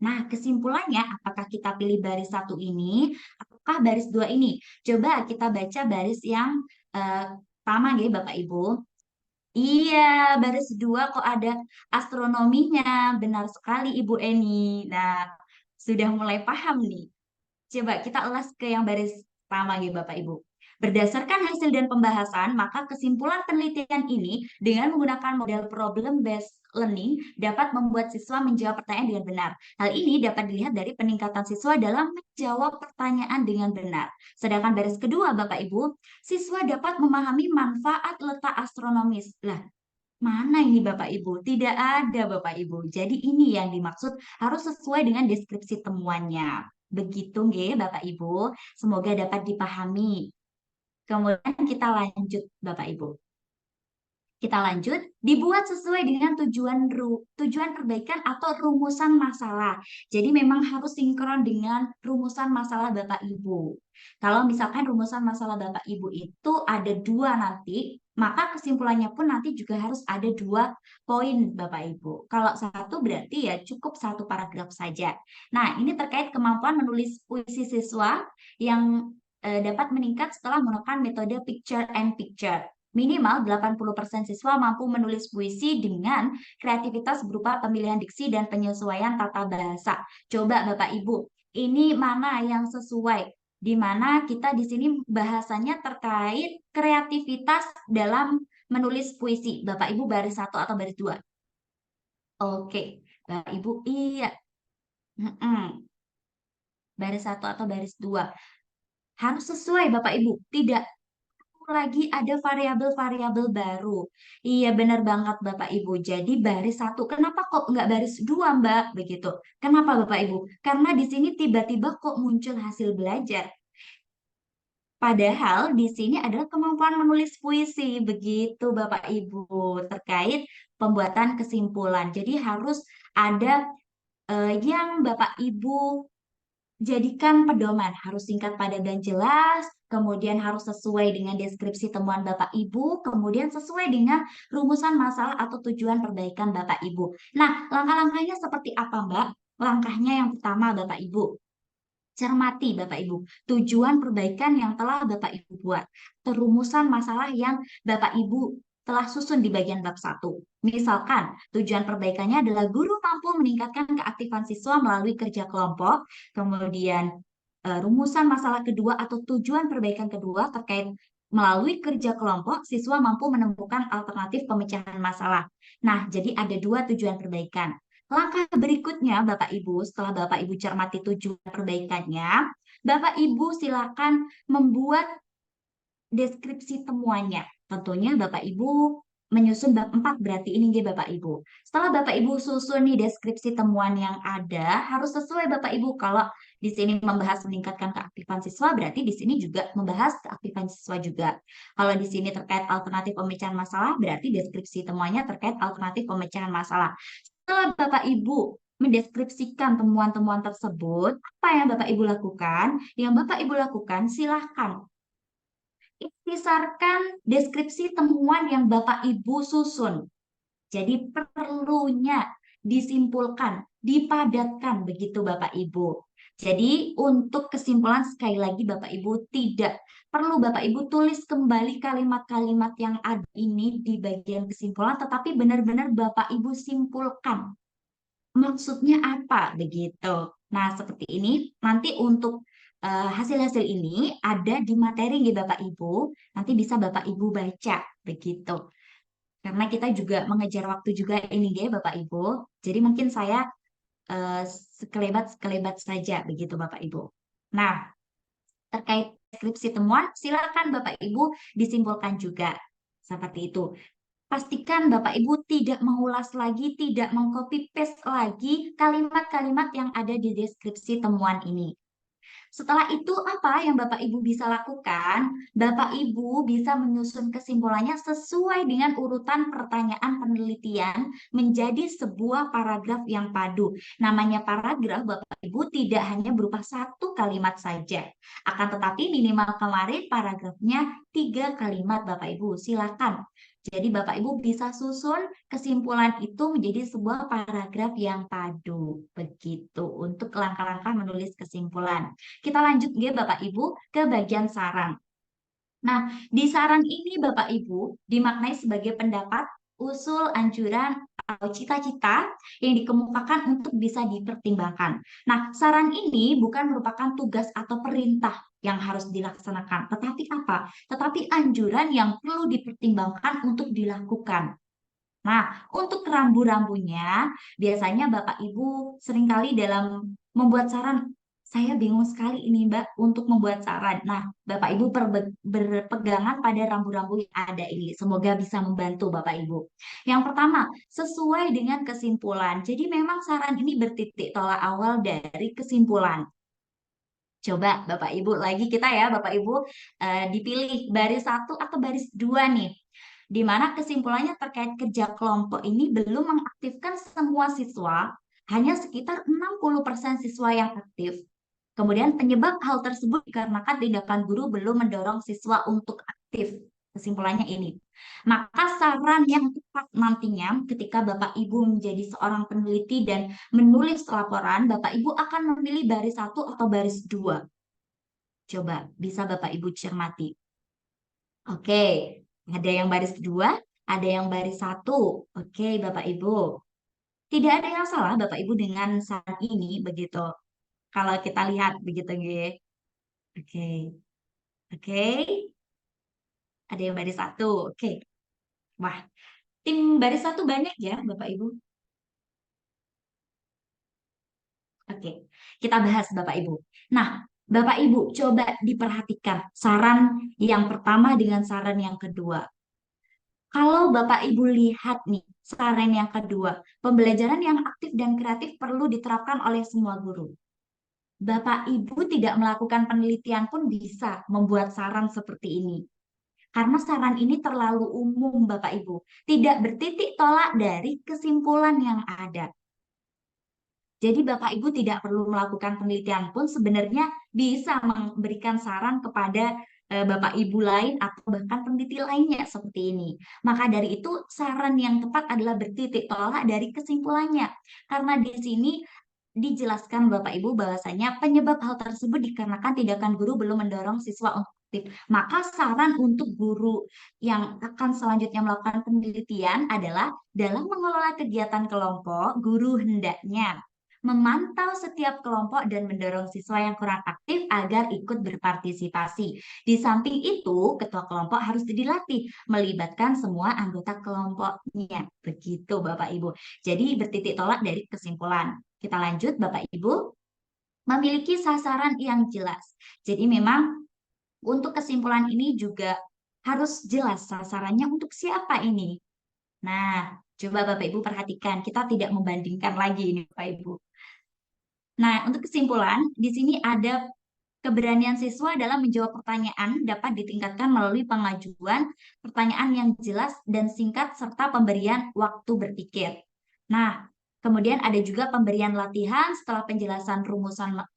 Nah, kesimpulannya apakah kita pilih baris 1 ini ataukah baris 2 ini? Coba kita baca baris yang pertama ya Bapak Ibu. Iya, baris 2 kok ada astronominya. Benar sekali Ibu Eni. Nah, sudah mulai paham nih. Coba kita ulas ke yang baris pertama ya Bapak Ibu. Berdasarkan hasil dan pembahasan, maka kesimpulan penelitian ini dengan menggunakan model problem based learning dapat membuat siswa menjawab pertanyaan dengan benar. Hal ini dapat dilihat dari peningkatan siswa dalam menjawab pertanyaan dengan benar. Sedangkan baris kedua, Bapak Ibu, siswa dapat memahami manfaat letak astronomis. Lah, mana ini Bapak Ibu? Tidak ada Bapak Ibu. Jadi ini yang dimaksud harus sesuai dengan deskripsi temuannya. Begitu nggih Bapak Ibu. Semoga dapat dipahami. Kemudian kita lanjut Bapak Ibu. Kita lanjut, dibuat sesuai dengan tujuan perbaikan atau rumusan masalah. Jadi memang harus sinkron dengan rumusan masalah Bapak Ibu. Kalau misalkan rumusan masalah Bapak Ibu itu ada 2 nanti, maka kesimpulannya pun nanti juga harus ada 2 poin Bapak Ibu. Kalau 1 berarti ya cukup 1 paragraf saja. Nah, ini terkait kemampuan menulis puisi siswa yang dapat meningkat setelah menggunakan metode picture and picture. Minimal 80% siswa mampu menulis puisi dengan kreativitas berupa pemilihan diksi dan penyesuaian tata bahasa. Coba Bapak Ibu, ini mana yang sesuai? Di mana kita di sini bahasanya terkait kreativitas dalam menulis puisi. Bapak Ibu baris 1 atau baris 2? Oke, Bapak Ibu iya. Baris 1 atau baris 2. Harus sesuai Bapak Ibu, tidak lagi ada variabel-variabel baru. Iya benar banget Bapak Ibu. Jadi baris 1, kenapa kok nggak baris 2 Mbak? Begitu. Kenapa Bapak Ibu? Karena di sini tiba-tiba kok muncul hasil belajar. Padahal di sini adalah kemampuan menulis puisi. Begitu Bapak Ibu. Terkait pembuatan kesimpulan. Jadi harus ada yang Bapak Ibu jadikan pedoman, harus singkat, padat, dan jelas, kemudian harus sesuai dengan deskripsi temuan Bapak Ibu, kemudian sesuai dengan rumusan masalah atau tujuan perbaikan Bapak Ibu. Nah, langkah-langkahnya seperti apa, Mbak? Langkahnya yang pertama, Bapak Ibu. Cermati, Bapak Ibu, tujuan perbaikan yang telah Bapak Ibu buat. Rumusan masalah yang Bapak Ibu telah susun di bagian bab 1. Misalkan, tujuan perbaikannya adalah guru mampu meningkatkan keaktifan siswa melalui kerja kelompok, kemudian rumusan masalah kedua atau tujuan perbaikan kedua terkait melalui kerja kelompok, siswa mampu menemukan alternatif pemecahan masalah. Nah, jadi ada 2 tujuan perbaikan. Langkah berikutnya, Bapak Ibu, setelah Bapak Ibu cermati tujuan perbaikannya, Bapak Ibu silakan membuat deskripsi temuannya. Tentunya Bapak Ibu menyusun bab 4 berarti ini nggih Bapak Ibu. Setelah Bapak Ibu susun nih deskripsi temuan yang ada, harus sesuai Bapak Ibu. Kalau di sini membahas meningkatkan keaktifan siswa, berarti di sini juga membahas keaktifan siswa juga. Kalau di sini terkait alternatif pemecahan masalah, berarti deskripsi temuannya terkait alternatif pemecahan masalah. Setelah Bapak Ibu mendeskripsikan temuan-temuan tersebut, apa yang Bapak Ibu lakukan? Yang Bapak Ibu lakukan, silahkan ikhtisarkan deskripsi temuan yang Bapak Ibu susun. Jadi perlunya disimpulkan, dipadatkan begitu Bapak Ibu. Jadi untuk kesimpulan sekali lagi Bapak Ibu tidak perlu Bapak Ibu tulis kembali kalimat-kalimat yang ada ini di bagian kesimpulan, tetapi benar-benar Bapak Ibu simpulkan maksudnya apa begitu. Nah, seperti ini nanti untuk hasil-hasil ini ada di materi ya Bapak Ibu. Nanti bisa Bapak Ibu baca begitu. Karena kita juga mengejar waktu juga ini ya Bapak Ibu. Jadi mungkin saya sekelebat saja begitu Bapak Ibu. Nah, terkait skripsi temuan, silakan Bapak Ibu disimpulkan juga seperti itu. Pastikan Bapak Ibu tidak mengulas lagi, tidak mengcopy paste lagi kalimat-kalimat yang ada di deskripsi temuan ini. Setelah itu apa yang Bapak Ibu bisa lakukan? Bapak Ibu bisa menyusun kesimpulannya sesuai dengan urutan pertanyaan penelitian menjadi sebuah paragraf yang padu. Namanya paragraf Bapak Ibu tidak hanya berupa satu kalimat saja. Akan tetapi minimal kemarin paragrafnya 3 kalimat Bapak Ibu. Silakan. Jadi Bapak Ibu bisa susun kesimpulan itu menjadi sebuah paragraf yang padu. Begitu untuk langkah-langkah menulis kesimpulan. Kita lanjut ya Bapak Ibu ke bagian saran. Nah, di saran ini Bapak Ibu dimaknai sebagai pendapat, usul, anjuran, atau cita-cita yang dikemukakan untuk bisa dipertimbangkan. Nah, saran ini bukan merupakan tugas atau perintah yang harus dilaksanakan, tetapi apa? Tetapi anjuran yang perlu dipertimbangkan untuk dilakukan. Nah, untuk rambu-rambunya, biasanya Bapak Ibu seringkali dalam membuat saran, saya bingung sekali ini Mbak untuk membuat saran. Nah, Bapak Ibu berpegangan pada rambu-rambu yang ada ini. Semoga bisa membantu Bapak Ibu. Yang pertama, sesuai dengan kesimpulan. Jadi memang saran ini bertitik tolak awal dari kesimpulan. Coba Bapak Ibu lagi kita ya Bapak Ibu dipilih baris 1 atau baris 2 nih. Di mana kesimpulannya terkait kerja kelompok ini belum mengaktifkan semua siswa, hanya sekitar 60% siswa yang aktif. Kemudian penyebab hal tersebut dikarenakan tindakan guru belum mendorong siswa untuk aktif. Kesimpulannya ini. Maka saran yang tepat nantinya ketika Bapak Ibu menjadi seorang peneliti dan menulis laporan, Bapak Ibu akan memilih baris 1 atau baris 2. Coba bisa Bapak Ibu cermati. Oke, ada yang baris 2, ada yang baris 1. Oke, Bapak Ibu. Tidak ada yang salah Bapak Ibu dengan saran ini begitu. Kalau kita lihat begitu nggih. Oke. Oke. Ada yang baris 1. Oke. Wah, tim baris 1 banyak ya Bapak Ibu. Oke, kita bahas Bapak Ibu. Nah, Bapak Ibu coba diperhatikan saran yang pertama dengan saran yang kedua. Kalau Bapak Ibu lihat nih, saran yang kedua, pembelajaran yang aktif dan kreatif perlu diterapkan oleh semua guru. Bapak Ibu tidak melakukan penelitian pun bisa membuat saran seperti ini. Karena saran ini terlalu umum Bapak Ibu, tidak bertitik tolak dari kesimpulan yang ada. Jadi Bapak Ibu tidak perlu melakukan penelitian pun sebenarnya bisa memberikan saran kepada Bapak Ibu lain atau bahkan peneliti lainnya seperti ini. Maka dari itu saran yang tepat adalah bertitik tolak dari kesimpulannya. Karena di sini dijelaskan Bapak Ibu bahwasanya penyebab hal tersebut dikarenakan tindakan guru belum mendorong siswa untuk aktif. Maka saran untuk guru yang akan selanjutnya melakukan penelitian adalah dalam mengelola kegiatan kelompok, guru hendaknya memantau setiap kelompok dan mendorong siswa yang kurang aktif agar ikut berpartisipasi. Di samping itu, ketua kelompok harus dilatih melibatkan semua anggota kelompoknya. Begitu Bapak Ibu. Jadi bertitik tolak dari kesimpulan. Kita lanjut Bapak Ibu. Memiliki sasaran yang jelas. Jadi memang untuk kesimpulan ini juga harus jelas sasarannya untuk siapa ini. Nah, coba Bapak Ibu perhatikan, kita tidak membandingkan lagi ini Bapak Ibu. Nah, untuk kesimpulan, di sini ada keberanian siswa dalam menjawab pertanyaan dapat ditingkatkan melalui pengajuan pertanyaan yang jelas dan singkat serta pemberian waktu berpikir. Nah, kemudian ada juga pemberian latihan setelah penjelasan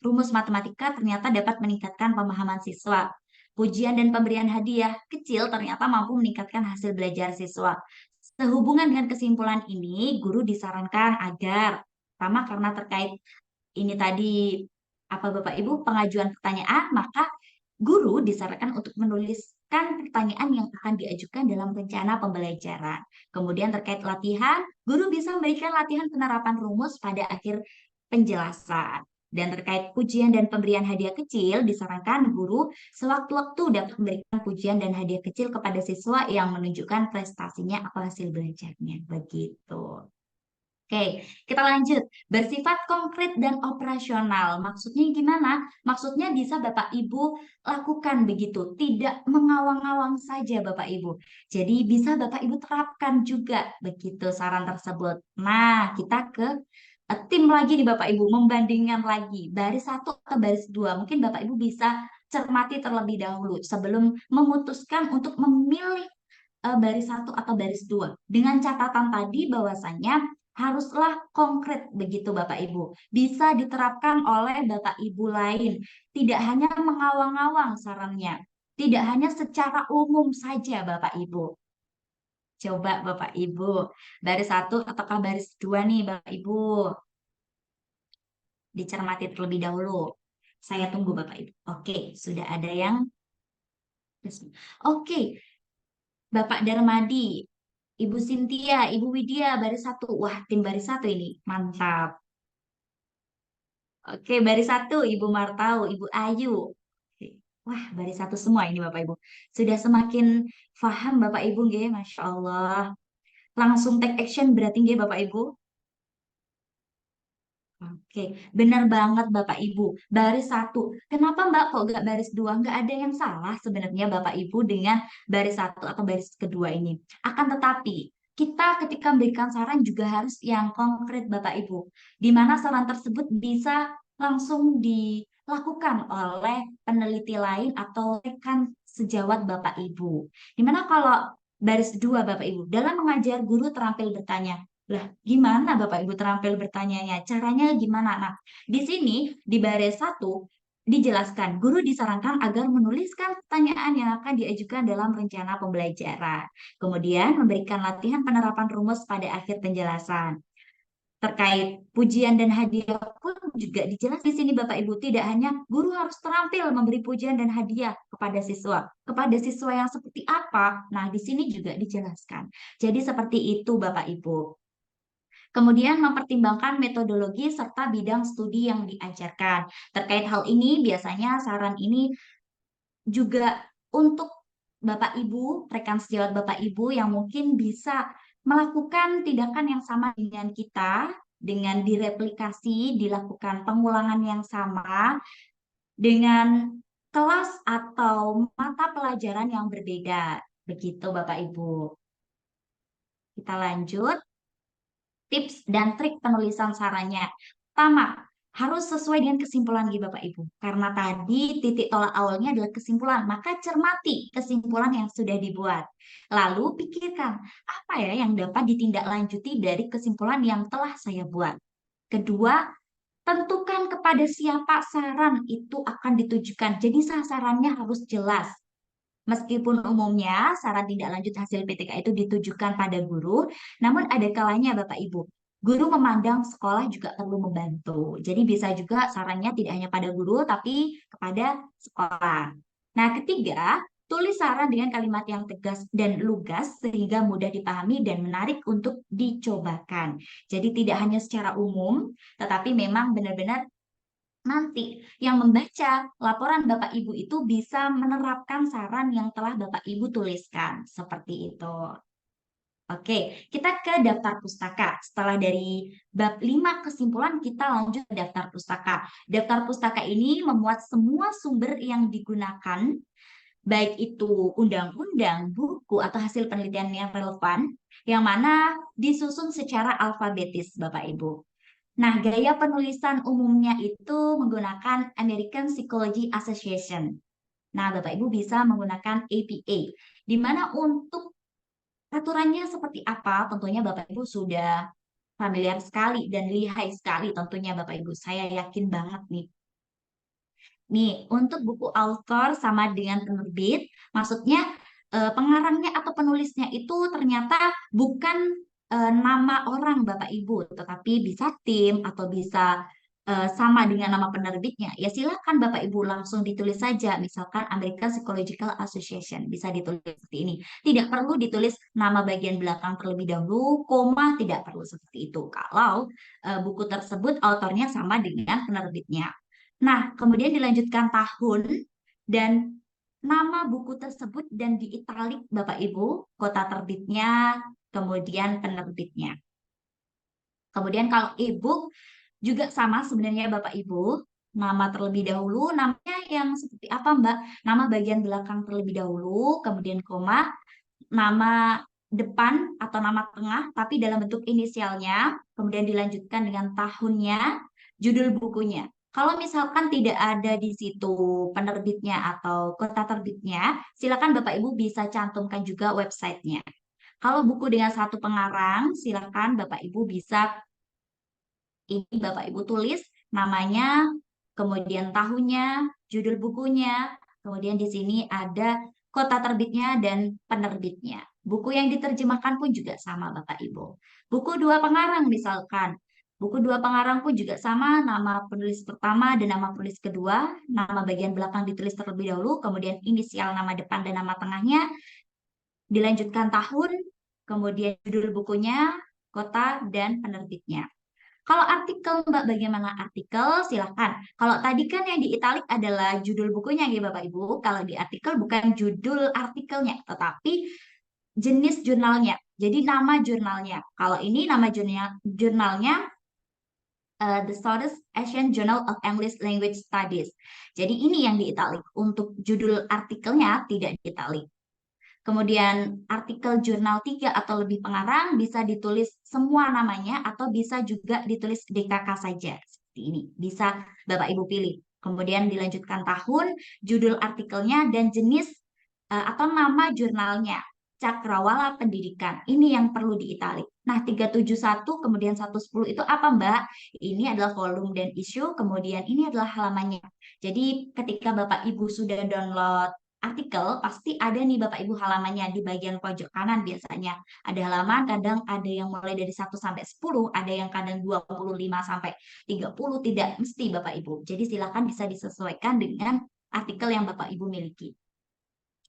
rumus matematika ternyata dapat meningkatkan pemahaman siswa. Pujian dan pemberian hadiah kecil ternyata mampu meningkatkan hasil belajar siswa. Sehubungan dengan kesimpulan ini, guru disarankan agar pertama karena terkait ini tadi apa Bapak Ibu pengajuan pertanyaan, maka guru disarankan untuk menuliskan pertanyaan yang akan diajukan dalam rencana pembelajaran. Kemudian terkait latihan, guru bisa memberikan latihan penerapan rumus pada akhir penjelasan. Dan terkait pujian dan pemberian hadiah kecil, disarankan guru sewaktu-waktu dapat memberikan pujian dan hadiah kecil kepada siswa yang menunjukkan prestasinya atau hasil belajarnya. Begitu. Oke, kita lanjut. Bersifat konkret dan operasional. Maksudnya gimana? Maksudnya bisa Bapak Ibu lakukan begitu, tidak mengawang-awang saja Bapak Ibu. Jadi bisa Bapak Ibu terapkan juga begitu saran tersebut. Nah, kita ke tim lagi nih Bapak Ibu, membandingkan lagi baris 1 atau baris 2. Mungkin Bapak Ibu bisa cermati terlebih dahulu sebelum memutuskan untuk memilih baris 1 atau baris 2. Dengan catatan tadi bahwasanya haruslah konkret begitu Bapak Ibu. Bisa diterapkan oleh Bapak Ibu lain. Tidak hanya mengawang-awang sarannya. Tidak hanya secara umum saja Bapak Ibu. Coba Bapak Ibu, baris 1 ataukah baris 2 nih Bapak Ibu. Dicermati terlebih dahulu. Saya tunggu Bapak Ibu. Oke, sudah ada yang Oke, Bapak Darmadi, Ibu Cynthia, Ibu Widya, baris 1. Wah, tim baris 1 ini. Mantap. Oke, baris 1, Ibu Martau, Ibu Ayu. Oke. Wah, baris 1 semua ini Bapak Ibu. Sudah semakin paham Bapak Ibu, nggih? Masya Allah. Langsung take action berarti nggih Bapak Ibu? Oke, benar banget Bapak Ibu. Baris 1. Kenapa Mbak kok nggak baris 2? Nggak ada yang salah sebenarnya Bapak Ibu dengan baris 1 atau baris kedua ini. Akan tetapi, kita ketika memberikan saran juga harus yang konkret Bapak Ibu. Di mana saran tersebut bisa langsung dilakukan oleh peneliti lain atau rekan sejawat Bapak Ibu. Di mana kalau baris 2 Bapak Ibu, dalam mengajar guru terampil bertanya. Lah, gimana Bapak Ibu terampil bertanyanya? Caranya gimana? Nah, di sini di baris 1 dijelaskan, guru disarankan agar menuliskan pertanyaan yang akan diajukan dalam rencana pembelajaran. Kemudian memberikan latihan penerapan rumus pada akhir penjelasan. Terkait pujian dan hadiah pun juga dijelaskan di sini Bapak Ibu, tidak hanya guru harus terampil memberi pujian dan hadiah kepada siswa. Kepada siswa yang seperti apa? Nah, di sini juga dijelaskan. Jadi seperti itu Bapak Ibu. Kemudian mempertimbangkan metodologi serta bidang studi yang diajarkan. Terkait hal ini, biasanya saran ini juga untuk Bapak Ibu, rekan sejawat Bapak Ibu yang mungkin bisa melakukan tindakan yang sama dengan kita, dengan direplikasi, dilakukan pengulangan yang sama, dengan kelas atau mata pelajaran yang berbeda. Begitu Bapak Ibu. Kita lanjut. Tips dan trik penulisan sarannya. Pertama, harus sesuai dengan kesimpulan nih Bapak Ibu. Karena tadi titik tolak awalnya adalah kesimpulan, maka cermati kesimpulan yang sudah dibuat. Lalu pikirkan, apa ya yang dapat ditindaklanjuti dari kesimpulan yang telah saya buat. Kedua, tentukan kepada siapa saran itu akan ditujukan. Jadi sasarannya harus jelas. Meskipun umumnya saran tindak lanjut hasil PTK itu ditujukan pada guru, namun ada kalanya Bapak Ibu, guru memandang sekolah juga perlu membantu. Jadi bisa juga sarannya tidak hanya pada guru, tapi kepada sekolah. Nah, ketiga, tulis saran dengan kalimat yang tegas dan lugas sehingga mudah dipahami dan menarik untuk dicobakan. Jadi tidak hanya secara umum, tetapi memang benar-benar nanti yang membaca laporan Bapak Ibu itu bisa menerapkan saran yang telah Bapak Ibu tuliskan. Seperti itu. Oke, kita ke daftar pustaka. Setelah dari bab 5 kesimpulan, kita lanjut ke daftar pustaka. Daftar pustaka ini memuat semua sumber yang digunakan, baik itu undang-undang, buku, atau hasil penelitian yang relevan, yang mana disusun secara alfabetis, Bapak Ibu. Nah, gaya penulisan umumnya itu menggunakan American Psychology Association. Nah, Bapak Ibu bisa menggunakan APA, di mana untuk aturannya seperti apa, tentunya Bapak Ibu sudah familiar sekali dan lihai sekali tentunya Bapak Ibu. Saya yakin banget nih. Nih, untuk buku author sama dengan penerbit, maksudnya pengarangnya atau penulisnya itu ternyata bukan nama orang Bapak Ibu, tetapi bisa tim atau bisa sama dengan nama penerbitnya, ya silakan Bapak Ibu langsung ditulis saja, misalkan American Psychological Association, bisa ditulis seperti ini. Tidak perlu ditulis nama bagian belakang terlebih dahulu, koma, tidak perlu seperti itu. Kalau buku tersebut autornya sama dengan penerbitnya. Nah, kemudian dilanjutkan tahun dan nama buku tersebut dan di italik Bapak Ibu, kota terbitnya, kemudian penerbitnya. Kemudian kalau e-book juga sama sebenarnya Bapak Ibu, nama terlebih dahulu, namanya yang seperti apa Mbak? Nama bagian belakang terlebih dahulu, kemudian koma, nama depan atau nama tengah, tapi dalam bentuk inisialnya, kemudian dilanjutkan dengan tahunnya, judul bukunya. Kalau misalkan tidak ada di situ penerbitnya atau kota terbitnya, silakan Bapak Ibu bisa cantumkan juga websitenya. Kalau buku dengan satu pengarang, silakan Bapak Ibu bisa ini Bapak Ibu tulis namanya, kemudian tahunnya, judul bukunya, kemudian di sini ada kota terbitnya dan penerbitnya. Buku yang diterjemahkan pun juga sama Bapak Ibu. Buku dua pengarang misalkan. Buku dua pengarang pun juga sama, nama penulis pertama dan nama penulis kedua, nama bagian belakang ditulis terlebih dahulu, kemudian inisial nama depan dan nama tengahnya, dilanjutkan tahun, kemudian judul bukunya, kota, dan penerbitnya. Kalau artikel Mbak, bagaimana artikel? Silakan. Kalau tadi kan yang di italik adalah judul bukunya ya Bapak Ibu. Kalau di artikel bukan judul artikelnya, tetapi jenis jurnalnya. Jadi nama jurnalnya. Kalau ini nama jurnalnya The Southeast Asian Journal of English Language Studies. Jadi ini yang di italik. Untuk judul artikelnya tidak di italik. Kemudian artikel jurnal 3 atau lebih pengarang bisa ditulis semua namanya atau bisa juga ditulis DKK saja. Seperti ini. Bisa Bapak Ibu pilih. Kemudian dilanjutkan tahun, judul artikelnya, dan jenis atau nama jurnalnya. Cakrawala Pendidikan. Ini yang perlu diitalik. Nah, 371 kemudian 110 itu apa Mbak? Ini adalah volume dan isu, kemudian ini adalah halamannya. Jadi ketika Bapak Ibu sudah download artikel, pasti ada nih Bapak Ibu halamannya di bagian pojok kanan biasanya. Ada halaman, kadang ada yang mulai dari 1 sampai 10, ada yang kadang 25 sampai 30, tidak mesti Bapak Ibu. Jadi silakan bisa disesuaikan dengan artikel yang Bapak Ibu miliki.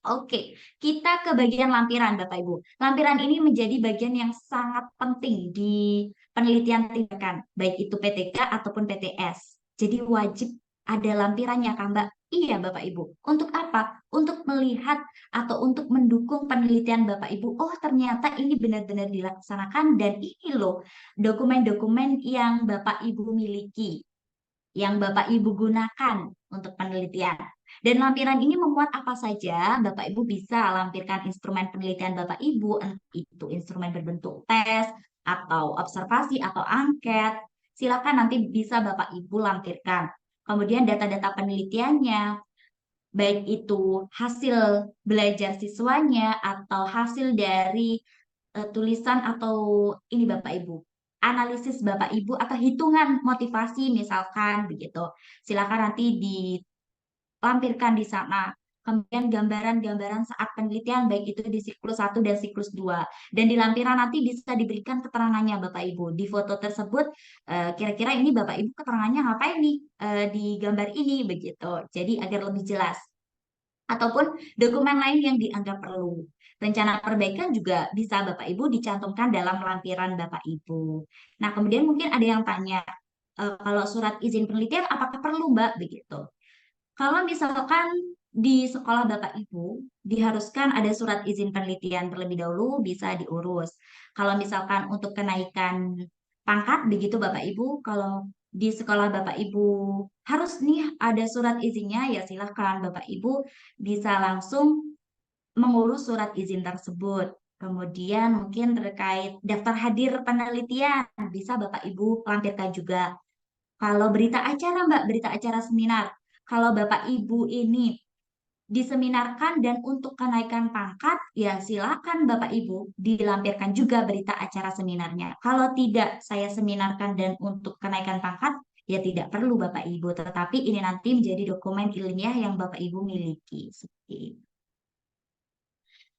Oke, kita ke bagian lampiran Bapak Ibu. Lampiran ini menjadi bagian yang sangat penting di penelitian tindakan, baik itu PTK ataupun PTS. Jadi wajib ada lampirannya kan Mbak? Iya Bapak Ibu. Untuk apa? Untuk melihat atau untuk mendukung penelitian Bapak Ibu. Oh ternyata ini benar-benar dilaksanakan dan ini loh dokumen-dokumen yang Bapak Ibu miliki, yang Bapak Ibu gunakan untuk penelitian. Dan lampiran ini memuat apa saja? Bapak Ibu bisa lampirkan instrumen penelitian Bapak Ibu, entah itu instrumen berbentuk tes, atau observasi, atau angket. Silakan nanti bisa Bapak Ibu lampirkan. Kemudian data-data penelitiannya, baik itu hasil belajar siswanya, atau hasil dari tulisan atau ini Bapak Ibu, analisis Bapak Ibu atau hitungan motivasi misalkan begitu. Silakan nanti dilampirkan di sana. Kemudian gambaran-gambaran saat penelitian baik itu di siklus 1 dan siklus 2. Dan di lampiran nanti bisa diberikan keterangannya Bapak Ibu. Di foto tersebut kira-kira ini Bapak Ibu keterangannya ngapain nih di gambar ini begitu. Jadi agar lebih jelas. Ataupun dokumen lain yang dianggap perlu. Rencana perbaikan juga bisa Bapak Ibu dicantumkan dalam lampiran Bapak Ibu. Nah, kemudian mungkin ada yang tanya, kalau surat izin penelitian apakah perlu Mbak? Begitu. Kalau misalkan di sekolah Bapak Ibu diharuskan ada surat izin penelitian terlebih dahulu bisa diurus. Kalau misalkan untuk kenaikan pangkat begitu Bapak Ibu, kalau di sekolah Bapak Ibu harus nih ada surat izinnya ya silahkan Bapak Ibu bisa langsung mengurus surat izin tersebut. Kemudian mungkin terkait daftar hadir penelitian bisa Bapak Ibu lampirkan juga. Kalau berita acara Mbak, berita acara seminar, kalau Bapak Ibu ini diseminarkan dan untuk kenaikan pangkat, ya silakan Bapak Ibu dilampirkan juga berita acara seminarnya. Kalau tidak saya seminarkan dan untuk kenaikan pangkat, ya tidak perlu Bapak Ibu, tetapi ini nanti menjadi dokumen ilmiah yang Bapak Ibu miliki. Seperti itu.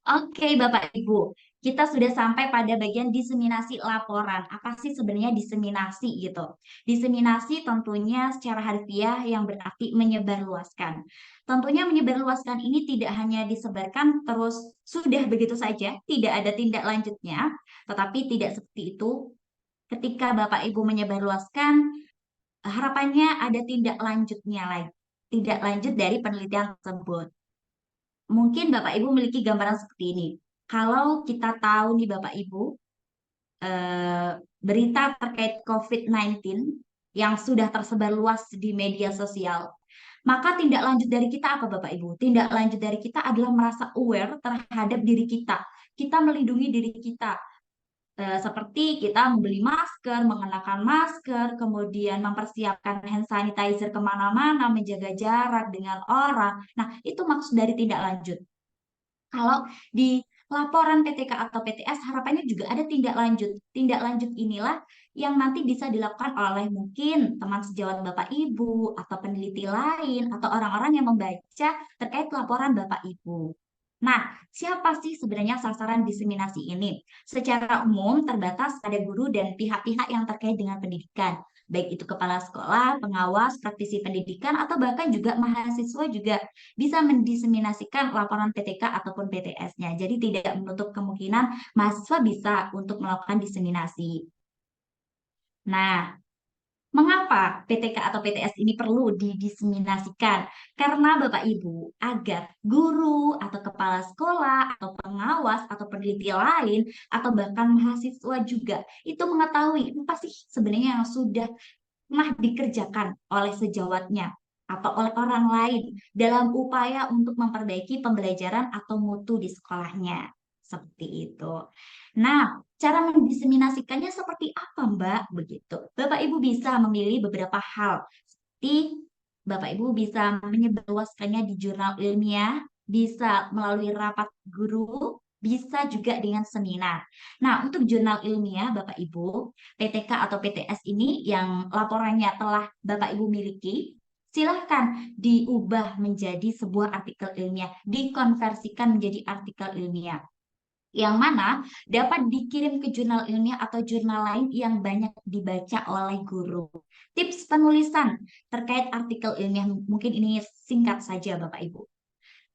Oke, Bapak Ibu, kita sudah sampai pada bagian diseminasi laporan. Apa sih sebenarnya diseminasi gitu? Diseminasi tentunya secara harfiah yang berarti menyebarluaskan. Tentunya menyebarluaskan ini tidak hanya disebarkan terus sudah begitu saja, tidak ada tindak lanjutnya, tetapi tidak seperti itu. Ketika Bapak Ibu menyebarluaskan, harapannya ada tindak lanjutnya lagi. Tidak lanjut dari penelitian tersebut. Mungkin Bapak Ibu memiliki gambaran seperti ini. Kalau kita tahu nih Bapak Ibu, berita terkait COVID-19 yang sudah tersebar luas di media sosial, maka tindak lanjut dari kita apa Bapak Ibu? Tindak lanjut dari kita adalah merasa aware terhadap diri kita. Kita melindungi diri kita. Seperti kita membeli masker, mengenakan masker, kemudian mempersiapkan hand sanitizer kemana-mana, menjaga jarak dengan orang. Nah, itu maksud dari tindak lanjut. Kalau di laporan PTK atau PTS harapannya juga ada tindak lanjut. Tindak lanjut inilah yang nanti bisa dilakukan oleh mungkin teman sejawat Bapak Ibu atau peneliti lain atau orang-orang yang membaca terkait laporan Bapak Ibu. Nah, siapa sih sebenarnya sasaran diseminasi ini? Secara umum terbatas pada guru dan pihak-pihak yang terkait dengan pendidikan, baik itu kepala sekolah, pengawas, praktisi pendidikan, atau bahkan juga mahasiswa juga bisa mendiseminasikan laporan PTK ataupun PTS-nya. Jadi tidak menutup kemungkinan mahasiswa bisa untuk melakukan diseminasi. Nah, mengapa PTK atau PTS ini perlu didiseminasikan? Karena Bapak Ibu, agar guru atau kepala sekolah atau pengawas atau peneliti lain atau bahkan mahasiswa juga itu mengetahui apa sih sebenarnya yang sudah pernah dikerjakan oleh sejawatnya atau oleh orang lain dalam upaya untuk memperbaiki pembelajaran atau mutu di sekolahnya. Seperti itu. Nah, cara mendiseminasikannya seperti apa, Mbak? Begitu. Bapak Ibu bisa memilih beberapa hal. Seperti Bapak Ibu bisa menyebarluaskannya di jurnal ilmiah, bisa melalui rapat guru, bisa juga dengan seminar. Nah, untuk jurnal ilmiah, Bapak Ibu, PTK atau PTS ini yang laporannya telah Bapak Ibu miliki, silahkan diubah menjadi sebuah artikel ilmiah, dikonversikan menjadi artikel ilmiah yang mana dapat dikirim ke jurnal ilmiah atau jurnal lain yang banyak dibaca oleh guru. Tips penulisan terkait artikel ilmiah, mungkin ini singkat saja Bapak Ibu.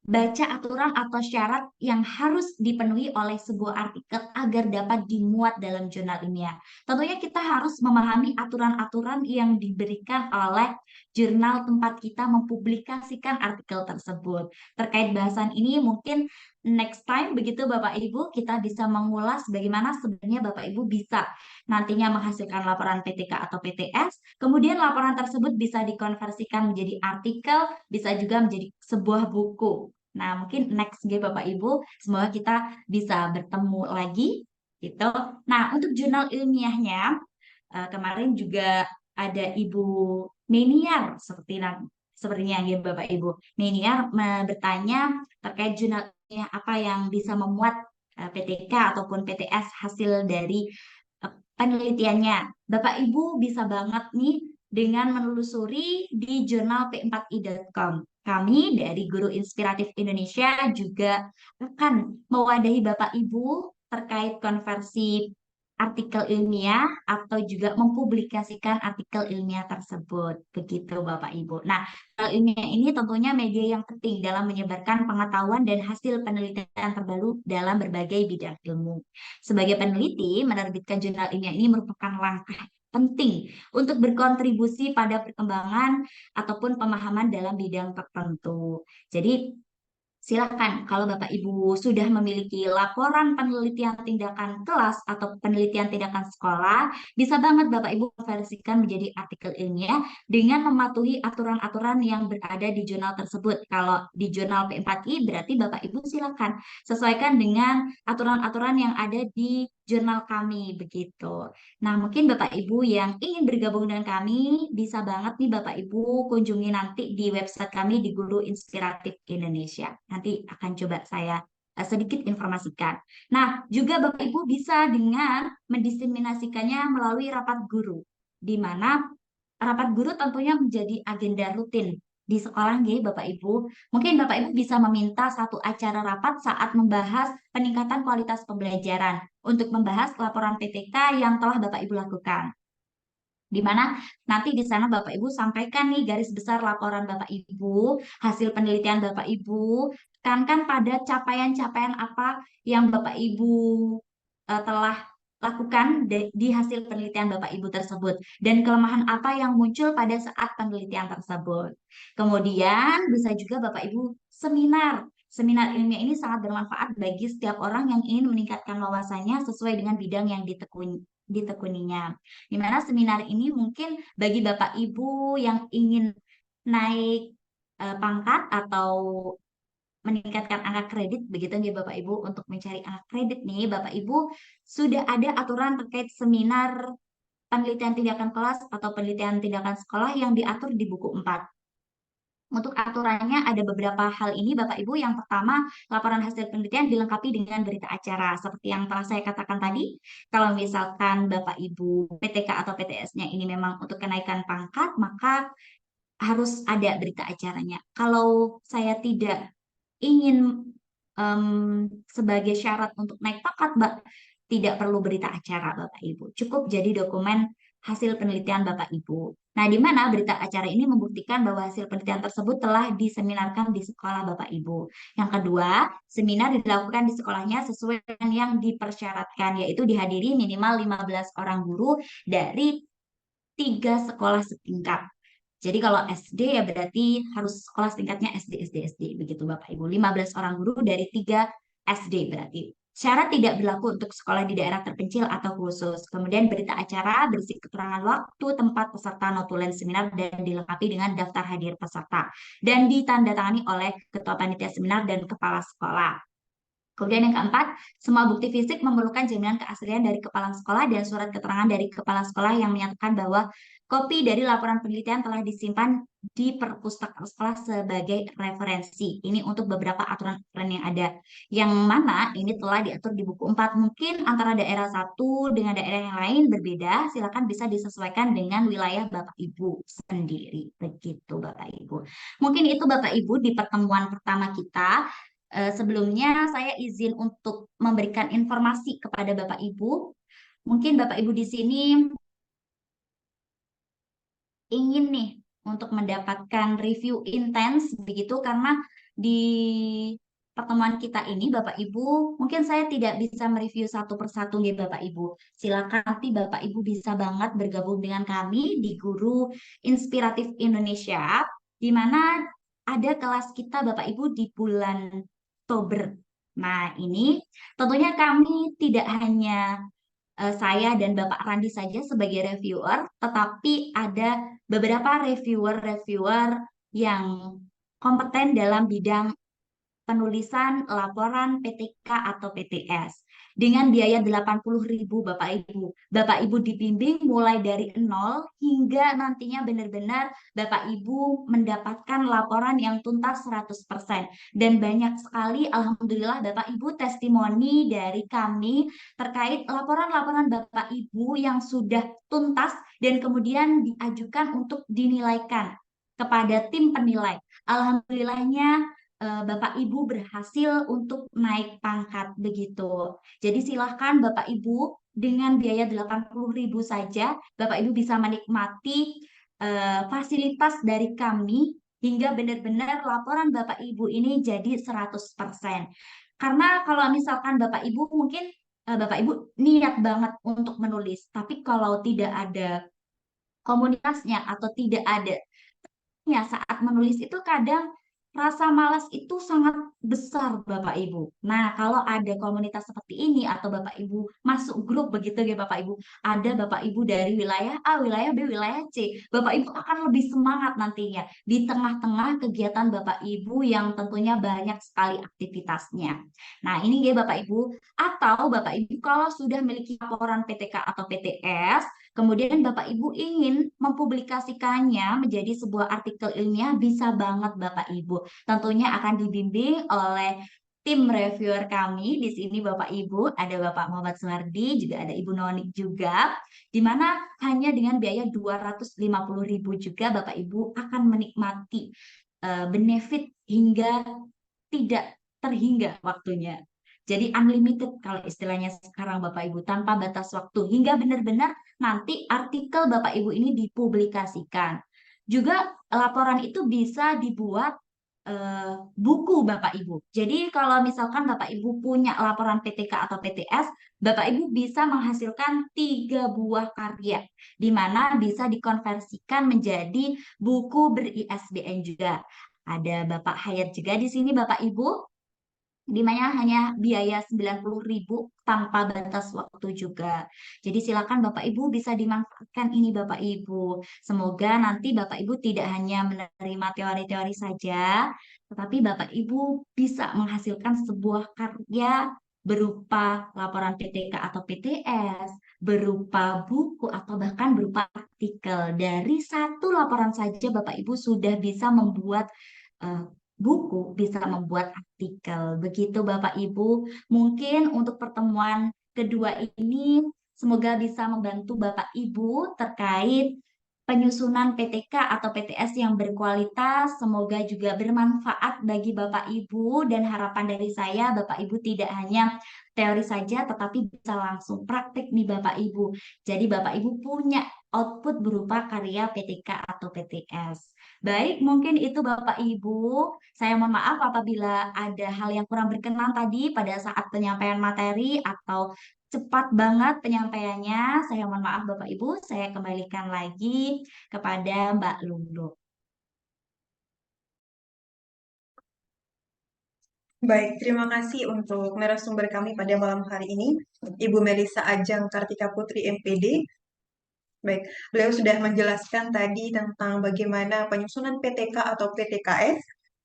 Baca aturan atau syarat yang harus dipenuhi oleh sebuah artikel agar dapat dimuat dalam jurnal ilmiah. Tentunya kita harus memahami aturan-aturan yang diberikan oleh jurnal tempat kita mempublikasikan artikel tersebut. Terkait bahasan ini mungkin next time begitu Bapak Ibu kita bisa mengulas bagaimana sebenarnya Bapak Ibu bisa nantinya menghasilkan laporan PTK atau PTS, kemudian laporan tersebut bisa dikonversikan menjadi artikel, bisa juga menjadi sebuah buku. Nah, mungkin next game Bapak Ibu, semoga kita bisa bertemu lagi gitu. Nah, untuk jurnal ilmiahnya kemarin juga ada Ibu Meniar sepertinya ya Bapak Ibu. Meniar bertanya terkait jurnal ilmiah apa yang bisa memuat PTK ataupun PTS hasil dari penelitiannya. Bapak Ibu bisa banget nih dengan menelusuri di jurnal p4i.com. Kami dari Guru Inspiratif Indonesia juga akan mewadahi Bapak Ibu terkait konversi artikel ilmiah atau juga mempublikasikan artikel ilmiah tersebut. Begitu Bapak Ibu. Nah, artikel ilmiah ini tentunya media yang penting dalam menyebarkan pengetahuan dan hasil penelitian terbaru dalam berbagai bidang ilmu. Sebagai peneliti, menerbitkan jurnal ilmiah ini merupakan langkah penting untuk berkontribusi pada perkembangan ataupun pemahaman dalam bidang tertentu. Jadi, silakan kalau Bapak Ibu sudah memiliki laporan penelitian tindakan kelas atau penelitian tindakan sekolah, bisa banget Bapak Ibu konversikan menjadi artikel ilmiah dengan mematuhi aturan-aturan yang berada di jurnal tersebut. Kalau di jurnal P4I berarti Bapak Ibu silakan sesuaikan dengan aturan-aturan yang ada di jurnal kami begitu. Nah, mungkin Bapak Ibu yang ingin bergabung dengan kami, bisa banget nih Bapak Ibu kunjungi nanti di website kami di Guru Inspiratif Indonesia. Nanti akan coba saya sedikit informasikan. Nah, juga Bapak Ibu bisa dengan mendiseminasikannya melalui rapat guru, di mana rapat guru tentunya menjadi agenda rutin di sekolah nggih Bapak Ibu. Mungkin Bapak Ibu bisa meminta satu acara rapat saat membahas peningkatan kualitas pembelajaran untuk membahas laporan PTK yang telah Bapak Ibu lakukan. Di mana nanti di sana Bapak Ibu sampaikan nih garis besar laporan Bapak Ibu, hasil penelitian Bapak Ibu, tekankan pada capaian-capaian apa yang Bapak Ibu telah lakukan di hasil penelitian Bapak Ibu tersebut dan kelemahan apa yang muncul pada saat penelitian tersebut. Kemudian bisa juga Bapak Ibu seminar. Seminar ilmiah ini sangat bermanfaat bagi setiap orang yang ingin meningkatkan wawasannya sesuai dengan bidang yang ditekuninya. Di mana seminar ini mungkin bagi Bapak Ibu yang ingin naik pangkat atau meningkatkan angka kredit begitu nih Bapak Ibu. Untuk mencari angka kredit nih Bapak Ibu sudah ada aturan terkait seminar penelitian tindakan kelas atau penelitian tindakan sekolah yang diatur di buku 4. Untuk aturannya ada beberapa hal ini Bapak Ibu. Yang pertama, laporan hasil penelitian dilengkapi dengan berita acara. Seperti yang telah saya katakan tadi, kalau misalkan Bapak Ibu PTK atau PTS-nya ini memang untuk kenaikan pangkat, maka harus ada berita acaranya. Kalau saya tidak ingin sebagai syarat untuk naik pangkat, Mbak, tidak perlu berita acara Bapak Ibu. Cukup jadi dokumen hasil penelitian Bapak Ibu. Nah, di mana berita acara ini membuktikan bahwa hasil penelitian tersebut telah diseminarkan di sekolah Bapak Ibu. Yang kedua, seminar dilakukan di sekolahnya sesuai dengan yang dipersyaratkan, yaitu dihadiri minimal 15 orang guru dari 3 sekolah setingkat. Jadi kalau SD ya berarti harus sekolah setingkatnya SD begitu Bapak Ibu. 15 orang guru dari 3 SD berarti. Syarat tidak berlaku untuk sekolah di daerah terpencil atau khusus. Kemudian berita acara berisi keterangan waktu, tempat peserta, notulen seminar, dan dilengkapi dengan daftar hadir peserta. Dan ditandatangani oleh Ketua Panitia Seminar dan Kepala Sekolah. Kemudian yang keempat, semua bukti fisik memerlukan jaminan keaslian dari kepala sekolah dan surat keterangan dari kepala sekolah yang menyatakan bahwa kopi dari laporan penelitian telah disimpan di perpustakaan sekolah sebagai referensi. Ini untuk beberapa aturan-aturan yang ada. Yang mana ini telah diatur di buku 4. Mungkin antara daerah satu dengan daerah yang lain berbeda, silakan bisa disesuaikan dengan wilayah Bapak Ibu sendiri. Begitu Bapak Ibu. Mungkin itu Bapak Ibu di pertemuan pertama kita. Sebelumnya saya izin untuk memberikan informasi kepada Bapak Ibu. Mungkin Bapak Ibu di sini ingin nih untuk mendapatkan review intens begitu, karena di pertemuan kita ini Bapak Ibu mungkin saya tidak bisa mereview satu persatu nih Bapak Ibu. Silakan nanti Bapak Ibu bisa banget bergabung dengan kami di Guru Inspiratif Indonesia, di mana ada kelas kita Bapak Ibu di bulan Oktober. Nah, ini tentunya kami tidak hanya saya dan Bapak Randi saja sebagai reviewer, tetapi ada beberapa reviewer-reviewer yang kompeten dalam bidang penulisan laporan PTK atau PTS dengan biaya 80.000 Bapak Ibu. Bapak Ibu dibimbing mulai dari nol hingga nantinya benar-benar Bapak Ibu mendapatkan laporan yang tuntas 100%. Dan banyak sekali alhamdulillah Bapak Ibu testimoni dari kami terkait laporan-laporan Bapak Ibu yang sudah tuntas dan kemudian diajukan untuk dinilaikan kepada tim penilai. Alhamdulillahnya Bapak Ibu berhasil untuk naik pangkat begitu. Jadi silahkan Bapak Ibu dengan biaya 80.000 saja Bapak Ibu bisa menikmati fasilitas dari kami hingga benar-benar laporan Bapak Ibu ini jadi 100%. Karena kalau misalkan Bapak Ibu mungkin Bapak Ibu niat banget untuk menulis, tapi kalau tidak ada komunitasnya atau tidak ada ya saat menulis itu kadang rasa malas itu sangat besar Bapak Ibu. Nah, kalau ada komunitas seperti ini atau Bapak Ibu masuk grup begitu ya Bapak Ibu, ada Bapak Ibu dari wilayah A, wilayah B, wilayah C, Bapak Ibu akan lebih semangat nantinya di tengah-tengah kegiatan Bapak Ibu yang tentunya banyak sekali aktivitasnya. Nah, ini ya Bapak Ibu, atau Bapak Ibu kalau sudah memiliki laporan PTK atau PTS, kemudian Bapak Ibu ingin mempublikasikannya menjadi sebuah artikel ilmiah, bisa banget Bapak Ibu. Tentunya akan dibimbing oleh tim reviewer kami. Di sini Bapak Ibu, ada Bapak Muhammad Sumardi, juga ada Ibu Nonik juga, di mana hanya dengan biaya 250.000 juga Bapak Ibu akan menikmati benefit hingga tidak terhingga waktunya. Jadi unlimited kalau istilahnya sekarang Bapak Ibu, tanpa batas waktu hingga benar-benar nanti artikel Bapak Ibu ini dipublikasikan. Juga laporan itu bisa dibuat buku Bapak Ibu. Jadi kalau misalkan Bapak Ibu punya laporan PTK atau PTS, Bapak Ibu bisa menghasilkan 3 buah karya, di mana bisa dikonversikan menjadi buku ber-ISBN juga. Ada Bapak Hayat juga di sini Bapak Ibu, di mana hanya biaya 90.000 tanpa batas waktu juga. Jadi silakan Bapak Ibu bisa dimanfaatkan ini Bapak Ibu. Semoga nanti Bapak Ibu tidak hanya menerima teori-teori saja, tetapi Bapak Ibu bisa menghasilkan sebuah karya berupa laporan PTK atau PTS, berupa buku atau bahkan berupa artikel. Dari satu laporan saja Bapak Ibu sudah bisa membuat buku, bisa membuat artikel. Begitu Bapak Ibu. Mungkin untuk pertemuan kedua ini semoga bisa membantu Bapak Ibu terkait penyusunan PTK atau PTS yang berkualitas. Semoga juga bermanfaat bagi Bapak Ibu, dan harapan dari saya Bapak Ibu tidak hanya teori saja tetapi bisa langsung praktik nih Bapak Ibu. Jadi Bapak Ibu punya output berupa karya PTK atau PTS. Baik, mungkin itu Bapak Ibu. Saya mohon maaf apabila ada hal yang kurang berkenan tadi pada saat penyampaian materi atau cepat banget penyampaiannya. Saya mohon maaf Bapak Ibu. Saya kembalikan lagi kepada Mbak Lulu. Baik, terima kasih untuk narasumber kami pada malam hari ini, Ibu Melisa Ajeng Kartika Putri MPD. Baik, beliau sudah menjelaskan tadi tentang bagaimana penyusunan PTK atau PTKS,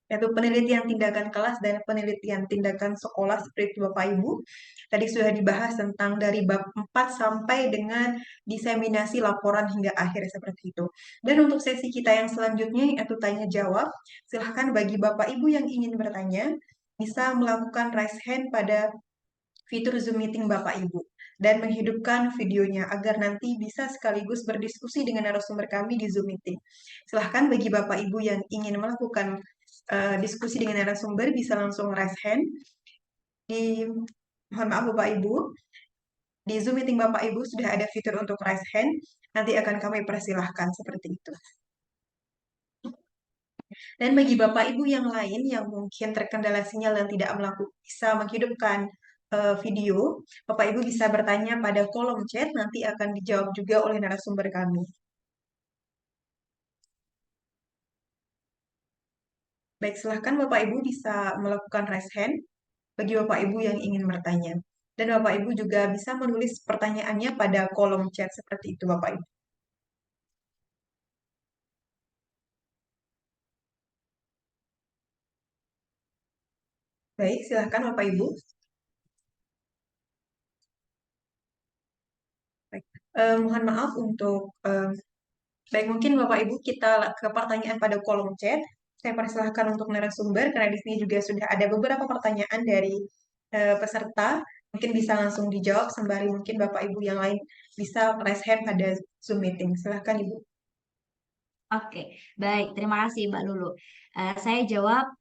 yaitu penelitian tindakan kelas dan penelitian tindakan sekolah seperti itu Bapak Ibu. Tadi sudah dibahas tentang dari bab 4 sampai dengan diseminasi laporan hingga akhir seperti itu. Dan untuk sesi kita yang selanjutnya yaitu tanya jawab, silahkan bagi Bapak Ibu yang ingin bertanya, bisa melakukan raise hand pada fitur Zoom Meeting Bapak Ibu dan menghidupkan videonya agar nanti bisa sekaligus berdiskusi dengan narasumber kami di Zoom Meeting. Silahkan bagi Bapak Ibu yang ingin melakukan diskusi dengan narasumber bisa langsung raise hand. Mohon maaf Bapak Ibu, di Zoom Meeting Bapak Ibu sudah ada fitur untuk raise hand, nanti akan kami persilahkan seperti itu. Dan bagi Bapak Ibu yang lain yang mungkin terkendala sinyal dan tidak bisa menghidupkan video, Bapak Ibu bisa bertanya pada kolom chat, nanti akan dijawab juga oleh narasumber kami. Baik, silahkan Bapak Ibu bisa melakukan raise hand bagi Bapak Ibu yang ingin bertanya. Dan Bapak Ibu juga bisa menulis pertanyaannya pada kolom chat seperti itu Bapak Ibu. Baik, silahkan Bapak Ibu. Baik. Mohon maaf untuk baik, mungkin Bapak Ibu kita ke pertanyaan pada kolom chat. Saya persilahkan untuk narasumber karena di sini juga sudah ada beberapa pertanyaan dari peserta. Mungkin bisa langsung dijawab sembari mungkin Bapak Ibu yang lain bisa raise hand pada Zoom meeting. Silahkan Ibu. Oke, baik. Terima kasih Mbak Lulu. Saya jawab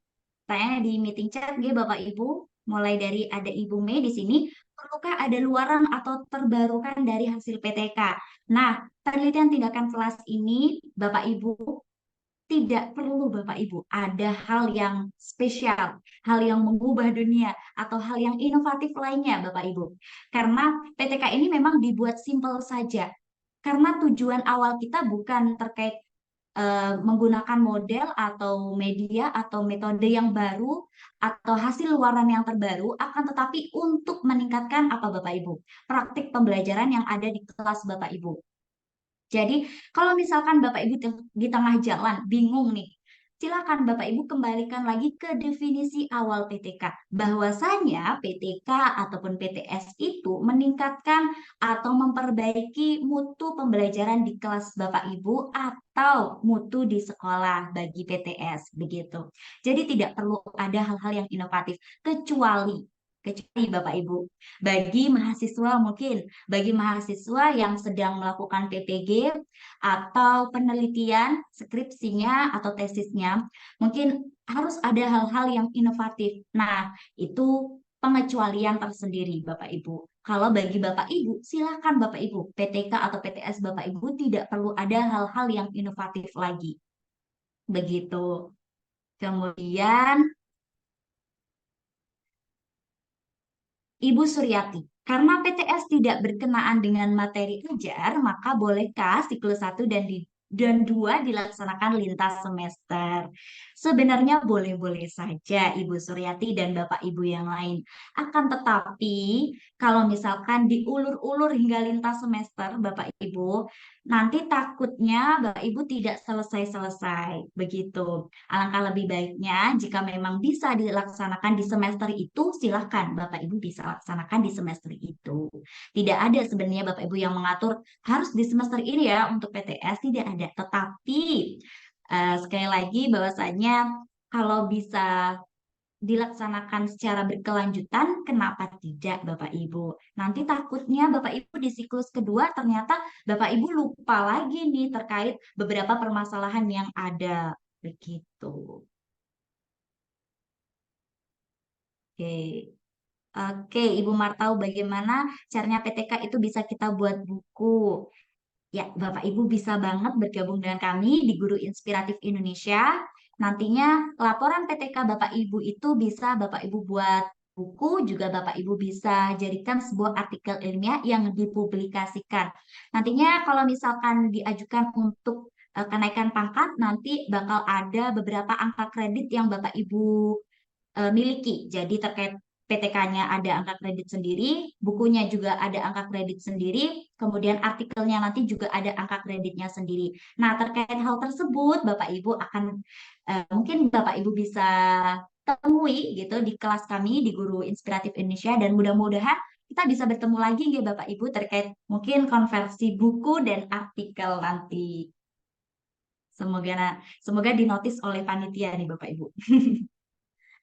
tanya di meeting chat, Bapak Ibu. Mulai dari ada Ibu Mei di sini. Perlukah ada luaran atau terbarukan dari hasil PTK? Nah, penelitian tindakan kelas ini, Bapak Ibu, tidak perlu Bapak Ibu ada hal yang spesial, hal yang mengubah dunia, atau hal yang inovatif lainnya Bapak Ibu. Karena PTK ini memang dibuat simpel saja. Karena tujuan awal kita bukan terkait menggunakan model atau media atau metode yang baru atau hasil luaran yang terbaru, akan tetapi untuk meningkatkan apa Bapak Ibu? Praktik pembelajaran yang ada di kelas Bapak Ibu. Jadi, kalau misalkan Bapak Ibu di tengah jalan bingung nih, silakan Bapak Ibu kembalikan lagi ke definisi awal PTK. Bahwasanya PTK ataupun PTS itu meningkatkan atau memperbaiki mutu pembelajaran di kelas Bapak Ibu atau mutu di sekolah bagi PTS begitu. Jadi tidak perlu ada hal-hal yang inovatif kecuali Bapak Ibu bagi mahasiswa yang sedang melakukan PPG atau penelitian skripsinya atau tesisnya, mungkin harus ada hal-hal yang inovatif. Nah, itu pengecualian tersendiri Bapak Ibu. Kalau bagi Bapak Ibu, silakan Bapak Ibu, PTK atau PTS Bapak Ibu tidak perlu ada hal-hal yang inovatif lagi. Begitu. Kemudian Ibu Suryati, karena PTS tidak berkenaan dengan materi ajar, maka bolehkah siklus 1 dan 2 dilaksanakan lintas semester? Sebenarnya boleh-boleh saja Ibu Suryati dan Bapak Ibu yang lain. Akan tetapi, kalau misalkan diulur-ulur hingga lintas semester, Bapak Ibu, nanti takutnya Bapak Ibu tidak selesai-selesai. Begitu. Alangkah lebih baiknya jika memang bisa dilaksanakan di semester itu, silahkan Bapak Ibu bisa laksanakan di semester itu. Tidak ada sebenarnya Bapak Ibu yang mengatur harus di semester ini ya untuk PTS, tidak ada. Tetapi sekali lagi bahwasanya kalau bisa dilaksanakan secara berkelanjutan, kenapa tidak Bapak Ibu? Nanti takutnya Bapak Ibu di siklus kedua ternyata Bapak Ibu lupa lagi nih terkait beberapa permasalahan yang ada. Begitu. Oke. Oke, Ibu Martau, bagaimana caranya PTK itu bisa kita buat buku? Ya, Bapak Ibu bisa banget bergabung dengan kami di Guru Inspiratif Indonesia. Nantinya laporan PTK Bapak Ibu itu bisa Bapak Ibu buat buku, juga Bapak Ibu bisa jadikan sebuah artikel ilmiah yang dipublikasikan. Nantinya kalau misalkan diajukan untuk kenaikan pangkat, nanti bakal ada beberapa angka kredit yang Bapak Ibu miliki. Jadi terkait PTK-nya ada angka kredit sendiri, bukunya juga ada angka kredit sendiri, kemudian artikelnya nanti juga ada angka kreditnya sendiri. Nah, terkait hal tersebut, Bapak Ibu akan mungkin Bapak Ibu bisa temui gitu di kelas kami di Guru Inspiratif Indonesia, dan mudah-mudahan kita bisa bertemu lagi ya Bapak Ibu terkait mungkin konversi buku dan artikel nanti. Semoga dinotis oleh panitia nih Bapak Ibu.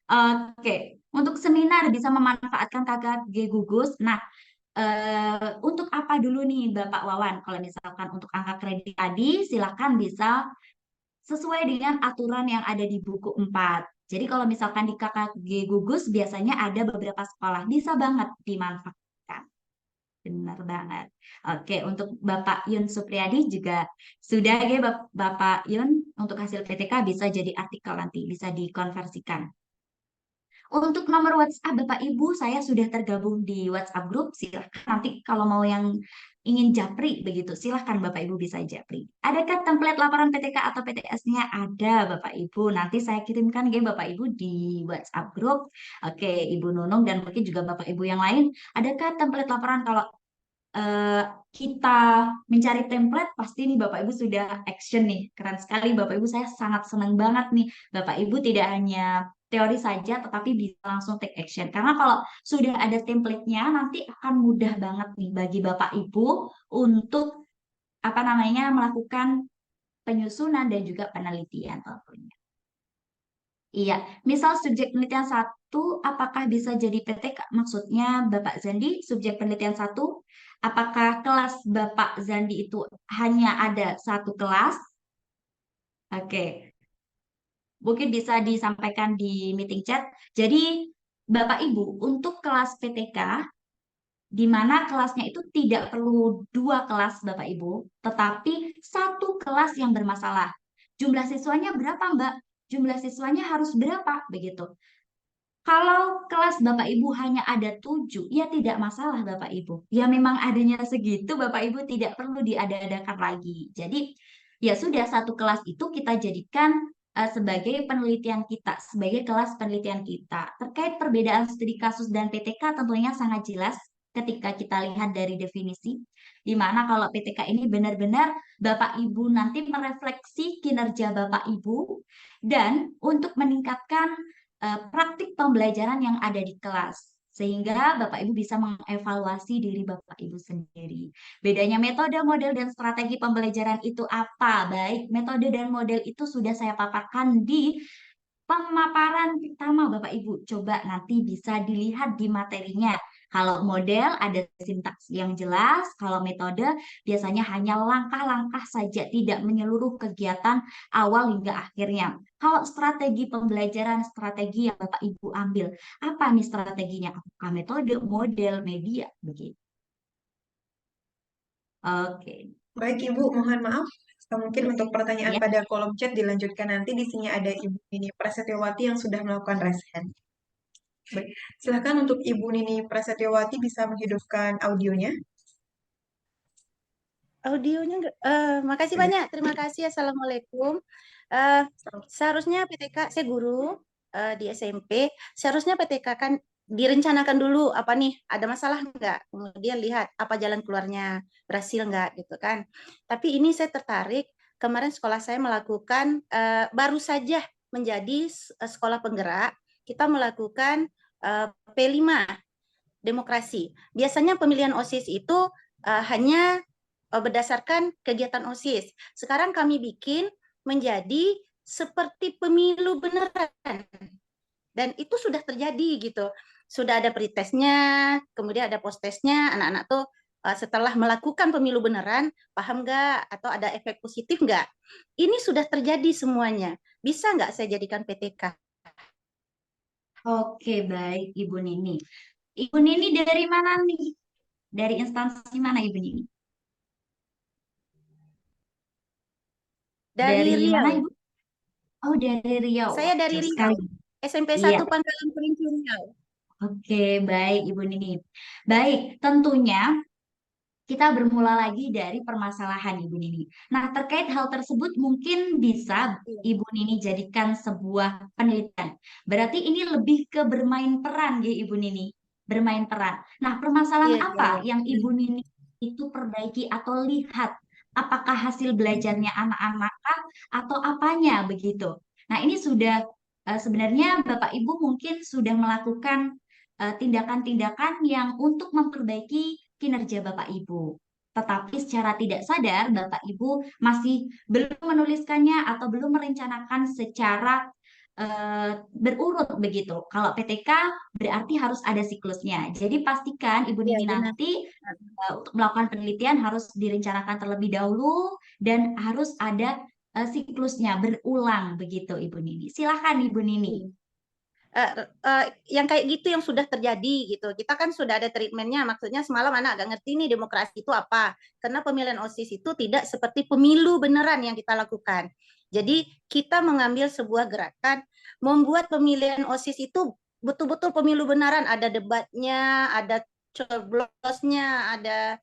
Oke, untuk seminar bisa memanfaatkan KKG Gugus. Nah, untuk apa dulu nih Bapak Wawan? Kalau misalkan untuk angka kredit tadi, silakan bisa sesuai dengan aturan yang ada di buku 4. Jadi kalau misalkan di KKG Gugus biasanya ada beberapa sekolah, bisa banget dimanfaatkan. Benar banget. Oke, untuk Bapak Yun Supriyadi juga sudah ya Bapak Yun, untuk hasil PTK bisa jadi artikel nanti, bisa dikonversikan. Untuk nomor WhatsApp Bapak Ibu, saya sudah tergabung di WhatsApp grup. Silahkan nanti kalau mau yang ingin japri begitu, silahkan Bapak Ibu bisa japri. Adakah template laporan PTK atau PTS-nya? Ada Bapak Ibu. Nanti saya kirimkan ya Bapak Ibu di WhatsApp grup. Oke, Ibu Nunung dan mungkin juga Bapak Ibu yang lain. Adakah template laporan? Kalau kita mencari template, pasti nih Bapak Ibu sudah action nih. Keren sekali Bapak Ibu, saya sangat senang banget nih. Bapak Ibu tidak hanya teori saja, tetapi bisa langsung take action. Karena kalau sudah ada template-nya, nanti akan mudah banget nih bagi Bapak Ibu untuk melakukan penyusunan dan juga penelitian tentunya. Iya, misal subjek penelitian 1, apakah bisa jadi PTK? Maksudnya Bapak Zandi, subjek penelitian 1, apakah kelas Bapak Zandi itu hanya ada satu kelas? Oke, mungkin bisa disampaikan di meeting chat. Jadi Bapak Ibu, untuk kelas PTK, di mana kelasnya itu tidak perlu 2 kelas Bapak Ibu, tetapi 1 kelas yang bermasalah. Jumlah siswanya berapa Mbak? Jumlah siswanya harus berapa? Begitu. Kalau kelas Bapak Ibu hanya ada 7, ya tidak masalah Bapak Ibu. Ya memang adanya segitu, Bapak Ibu tidak perlu diada-adakan lagi. Jadi ya sudah, 1 kelas itu kita jadikan sebagai penelitian kita, sebagai kelas penelitian kita. Terkait perbedaan studi kasus dan PTK tentunya sangat jelas ketika kita lihat dari definisi, di mana kalau PTK ini benar-benar Bapak Ibu nanti merefleksi kinerja Bapak Ibu dan untuk meningkatkan praktik pembelajaran yang ada di kelas. Sehingga Bapak Ibu bisa mengevaluasi diri Bapak Ibu sendiri. Bedanya metode, model, dan strategi pembelajaran itu apa? Baik, metode dan model itu sudah saya paparkan di pemaparan pertama Bapak Ibu. Coba nanti bisa dilihat di materinya. Kalau model ada sintaks yang jelas, kalau metode biasanya hanya langkah-langkah saja, tidak menyeluruh kegiatan awal hingga akhirnya. Kalau strategi pembelajaran, strategi yang Bapak Ibu ambil, apa nih strateginya? Apakah metode, model, media, begitu. Oke. Baik Ibu, mohon maaf. Mungkin untuk pertanyaan Ya. pada kolom chat dilanjutkan nanti. Di sini ada Ibu Nini Prasetyawati yang sudah melakukan raise hand. Baik, silakan untuk Ibu Nini Prasetyawati bisa menghidupkan audionya. Audionya enggak. Makasih banyak. Terima kasih. Assalamualaikum. Seharusnya PTK, saya guru di SMP. Seharusnya PTK kan direncanakan dulu apa nih, ada masalah enggak? Kemudian lihat apa jalan keluarnya, berhasil enggak gitu kan. Tapi ini saya tertarik, kemarin sekolah saya melakukan baru saja menjadi sekolah penggerak, kita melakukan P5 demokrasi. Biasanya pemilihan OSIS itu hanya berdasarkan kegiatan OSIS. Sekarang kami bikin menjadi seperti pemilu beneran. Dan itu sudah terjadi gitu. Sudah ada pretestnya, kemudian ada post-testnya, anak-anak tuh setelah melakukan pemilu beneran, paham nggak? Atau ada efek positif nggak? Ini sudah terjadi semuanya. Bisa nggak saya jadikan PTK? Oke, baik Ibu Nini. Ibu Nini dari mana nih? Dari instansi mana Ibu Nini? Dari Riau. mana Ibu? Oh, dari Riau. Saya dari Jauh Riau. sekali. SMP 1 Iya. Pangkalan Kerinci Riau. Oke, baik Ibu Nini. Baik, tentunya kita bermula lagi dari permasalahan Ibu Nini. Nah, terkait hal tersebut mungkin bisa Ibu Nini jadikan sebuah penelitian. Berarti ini lebih ke bermain peran ya Ibu Nini. Bermain peran. Nah, permasalahan apa yang Ibu Nini itu perbaiki atau lihat? Apakah hasil belajarnya anak-anak atau apanya begitu? Nah, ini sudah sebenarnya Bapak Ibu mungkin sudah melakukan tindakan-tindakan yang untuk memperbaiki kinerja Bapak Ibu. Tetapi secara tidak sadar Bapak Ibu masih belum menuliskannya atau belum merencanakan secara berurut begitu. Kalau PTK berarti harus ada siklusnya. Jadi pastikan Ibu Nini nanti untuk melakukan penelitian harus direncanakan terlebih dahulu dan harus ada siklusnya berulang begitu Ibu Nini. Silakan Ibu Nini. Yang kayak gitu yang sudah terjadi gitu. Kita kan sudah ada treatmentnya, maksudnya semalam anak agak ngerti nih demokrasi itu apa. Karena pemilihan OSIS itu tidak seperti pemilu beneran yang kita lakukan. Jadi kita mengambil sebuah gerakan, membuat pemilihan OSIS itu betul-betul pemilu beneran. Ada debatnya, ada coblosnya, ada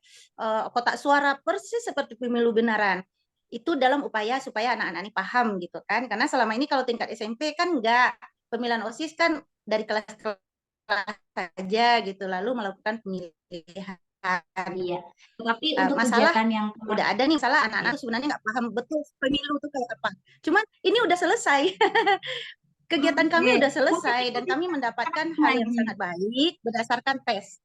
kotak suara, persis seperti pemilu beneran. Itu dalam upaya supaya anak-anak ini paham gitu kan. Karena selama ini kalau tingkat SMP kan enggak, pemilihan OSIS kan dari kelas-kelas saja gitu, lalu melakukan pemilihan. Iya. Tapi untuk masalah kegiatan yang udah ada nih, masalah anak-anak sebenarnya nggak paham betul pemilu itu kayak apa. Cuman ini udah selesai. Kegiatan kami udah selesai dan kami mendapatkan hal yang sangat baik berdasarkan tes.